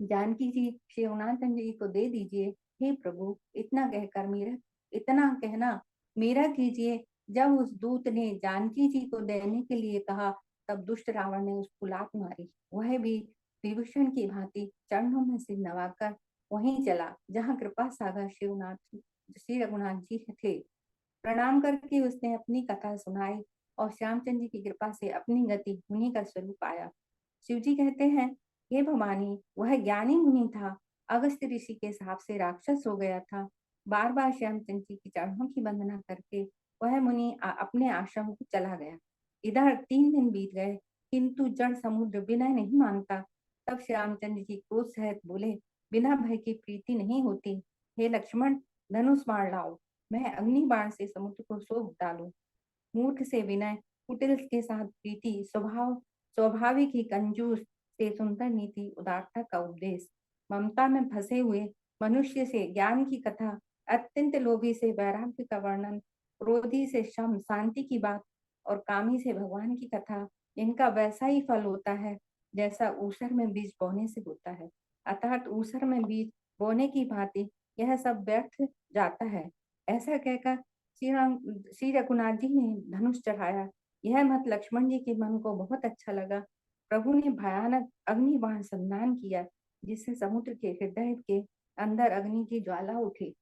जानकी जी श्री रघुनाथन जी को दे दीजिए। हे प्रभु, इतना कहना मेरा कीजिए। जब उस दूत ने जानकी जी को देने के लिए कहा, तब दुष्ट रावण ने उसको लात मारी। वह भी विभीषण की भांति चरणों में सिर नवाकर वहीं चला जहाँ कृपा सागर श्री रघुनाथ जी थे। प्रणाम करके उसने अपनी कथा सुनाई और श्यामचंद्र जी की कृपा से अपनी गति मुनि का स्वरूप आया। शिव जी कहते हैं, हे भवानी, वह ज्ञानी मुनि था, अगस्त्य ऋषि के साप से राक्षस हो गया था। बार बार श्यामचंद्र जी की चरणों की वंदना करके वह मुनि अपने आश्रम को चला गया। इधर 3 दिन बीत गए, किंतु जड़ समुद्र विनय नहीं मानता। तब श्यामचंद्र जी क्रोध सहित बोले, बिना भय की प्रीति नहीं होती। हे लक्ष्मण, धनुष मार लाओ, मैं अग्नि बाण से समुद्र को सोख डालूं। मूर्ख से विनय, कुटिल के साथ प्रीति, स्वाभाविक ही कंजूस से सुंदर नीति, उदारता का उपदेश, ममता में फंसे हुए मनुष्य से ज्ञान की कथा, अत्यंत लोभी से वैराग्य का वर्णन, क्रोधी से शम शांति की बात और कामी से भगवान की कथा, इनका वैसा ही फल होता है जैसा ऊसर में बीज बोने से होता है। अर्थात ऊसर में बीज बोने की भांति यह सब व्यर्थ जाता है। ऐसा कहकर श्री रघुनाथ जी ने धनुष चढ़ाया। यह मत लक्ष्मण जी के मन को बहुत अच्छा लगा। प्रभु ने भयानक अग्निबाण संधान किया, जिससे समुद्र के हृदय के अंदर अग्नि की ज्वाला उठी।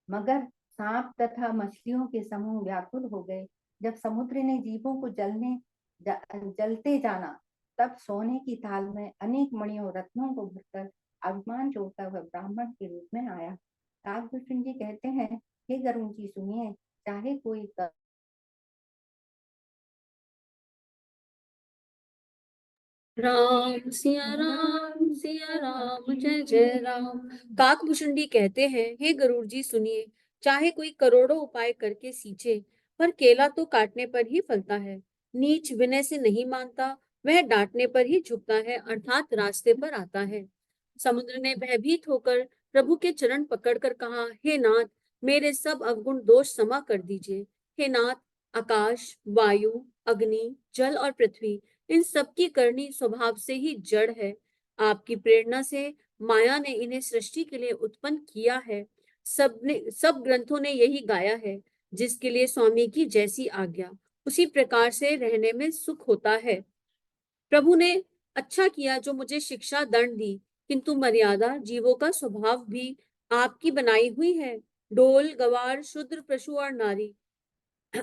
मगर सांप तथा मछलियों के समूह व्याकुल हो गए। जब समुद्र ने जीवों को जलते जाना, तब सोने की थाल में अनेक मणियों रत्नों को भरकर अभिमान छोड़कर वह ब्राह्मण के रूप में आया। काकभूषण जी कहते हैं, हे गरुड़ जी सुनिए, चाहे कोई राम सिया राम जय जय राम। काकभूषणी कहते हैं, हे गरुड़ जी सुनिए, चाहे कोई करोड़ों उपाय करके सींचे, पर केला तो काटने पर ही फलता है। नीच विनय से नहीं मानता, वह डांटने पर ही झुकता है, अर्थात रास्ते पर आता है। समुद्र ने भयभीत होकर प्रभु के चरण पकड़कर कहा, हे नाथ, मेरे सब अवगुण दोष क्षमा कर दीजिए। हे नाथ, आकाश, वायु, अग्नि, जल और पृथ्वी, इन सबकी करनी स्वभाव से ही जड़ है। आपकी प्रेरणा से माया ने इन्हें सृष्टि के लिए उत्पन्न किया है। सब ग्रंथों ने यही गाया है, जिसके लिए स्वामी की जैसी आज्ञा, उसी प्रकार से रहने में सुख होता है। प्रभु ने अच्छा किया जो मुझे शिक्षा दंड दी, किंतु मर्यादा जीवों का स्वभाव भी आपकी बनाई हुई है। ढोल, गवार, शूद्र, पशु और नारी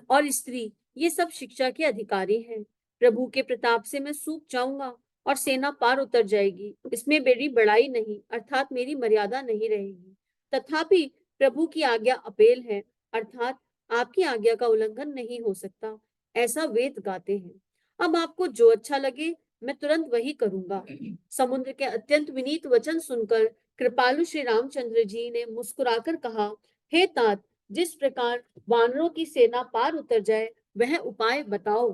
और स्त्री, ये सब शिक्षा के अधिकारी हैं। प्रभु के प्रताप से मैं सूख जाऊंगा और सेना पार उतर जाएगी। इसमें मेरी बड़ाई नहीं, अर्थात मेरी मर्यादा नहीं रहेगी। तथापि प्रभु की आज्ञा अपेल है, अर्थात आपकी आज्ञा का उल्लंघन नहीं हो सकता, ऐसा वेद गाते हैं। अब आपको जो अच्छा लगे मैं तुरंत वही करूंगा। समुद्र के अत्यंत विनीत वचन सुनकर कृपालु श्री रामचंद्र जी ने मुस्कुराकर कहा, हे तात, जिस प्रकार वानरों की सेना पार उतर जाए वह उपाय बताओ।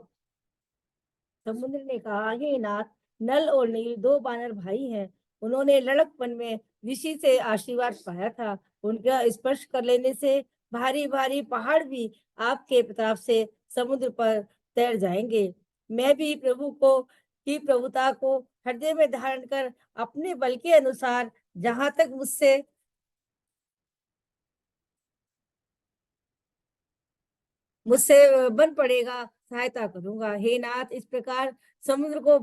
समुद्र ने कहा, हे नाथ, नल और नील 2 बानर भाई हैं। उन्होंने लड़कपन में ऋषि से आशीर्वाद पाया था। उनका स्पर्श कर लेने से भारी भारी पहाड़ भी आपके प्रताप से समुद्र पर तैर जाएंगे। मैं भी प्रभु को की प्रभुता को हृदय में धारण कर अपने बल के अनुसार जहां तक मुझसे बन पड़ेगा सहायता करूंगा। हे नाथ, इस प्रकार समुद्र को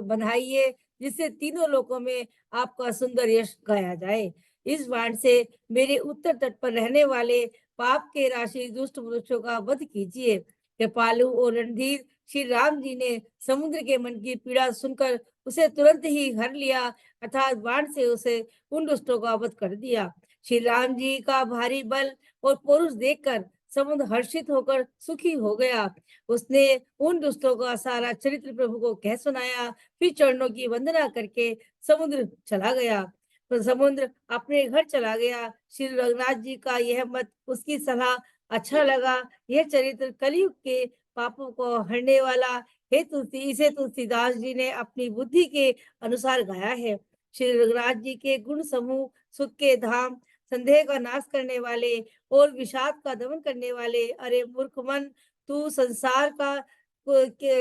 बंधाइए, जिससे तीनों लोकों में आपका सुंदर यश गाया जाए। इस बाण से मेरे उत्तर तट पर रहने वाले पाप के राशि दुष्ट पुरुषों का वध कीजिए। कृपालु और रणधीर श्री राम जी ने समुद्र के मन की पीड़ा सुनकर उसे तुरंत ही हर लिया, अर्थात बाण से उसे उन दुष्टों का वध कर दिया। श्री राम जी का भारी बल और पौरुष देखकर समुद्र हर्षित होकर सुखी हो गया। उसने उन दुष्टों का सारा चरित्र प्रभु को कह सुनाया, फिर चरणों की वंदना करके समुद्र चला गया। तो समुद्र अपने घर चला गया। श्री रघुनाथ जी का यह मत, उसकी सलाह अच्छा लगा। यह चरित्र कलयुग के पापों को हरने वाला इसे तुलसीदास जी ने अपनी बुद्धि के अनुसार गाया है। श्री रघुनाथ जी के गुण समूह, सुख के धाम, संदेह का नाश करने वाले और विषाद का दमन करने वाले, अरे मूर्ख मन, तू संसार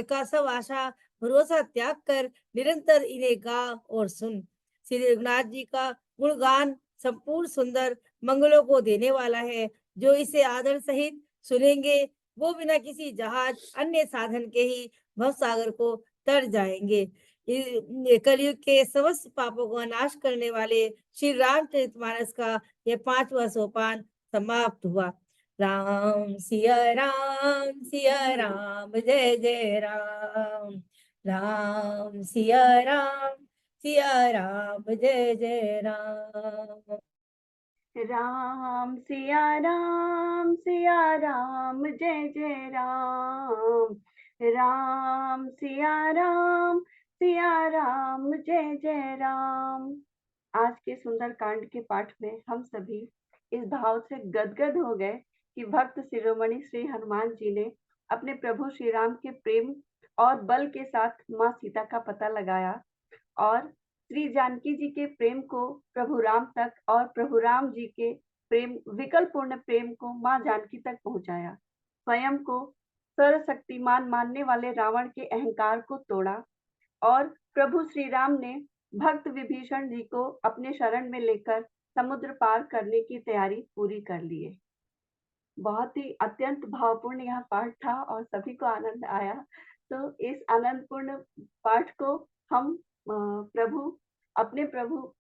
का सब आशा भरोसा त्याग कर निरंतर इन्हें गा और सुन। श्री रघुनाथ जी का गुणगान संपूर्ण सुंदर मंगलों को देने वाला है। जो इसे आदर सहित सुनेंगे वो बिना किसी जहाज अन्य साधन के ही भवसागर को तर जाएंगे। कलयुग के समस्त पापों का नाश करने वाले श्री रामचरितमानस का यह 5वां सोपान समाप्त हुआ। राम सिया राम, सिया राम, जय जय राम। राम सिया राम, सिया राम, जय जय राम। राम सिया राम, सिया राम, जय जय राम। राम सिया राम, सिया राम, जय जय राम। आज के सुंदर कांड के पाठ में हम सभी इस भाव से गदगद हो गए कि भक्त शिरोमणि श्री हनुमान जी ने अपने प्रभु श्री राम के प्रेम और बल के साथ माँ सीता का पता लगाया और श्री जानकी जी के प्रेम को प्रभु राम तक और प्रभु राम जी के प्रेम, विकल्पपूर्ण प्रेम को माँ जानकी तक पहुंचाया। स्वयं को सर्वशक्तिमान मानने वाले रावण के अहंकार को तोड़ा और प्रभु श्री राम ने भक्त विभीषण जी को अपने शरण में लेकर समुद्र पार करने की तैयारी पूरी कर ली है। बहुत ही अत्यंत भावपूर्ण यह पाठ था और सभी को आनंद आया। तो इस आनंदपूर्ण पाठ को हम अपने प्रभु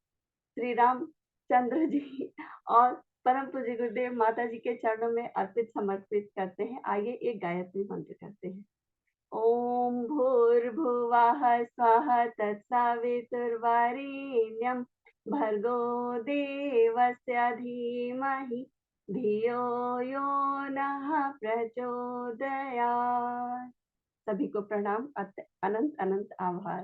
श्री रामचंद्र जी और परम पूज्य गुरुदेव माता जी के चरणों में अर्पित समर्पित करते हैं। आइए एक गायत्री मंत्र करते हैं। ओम भूर्भुवः स्वः तत्सवितुर्वरेण्यं भर्गो देवस्य धीमहि धियो यो नः प्रचोदयात्। सभी को प्रणाम, अनंत अनंत आभार।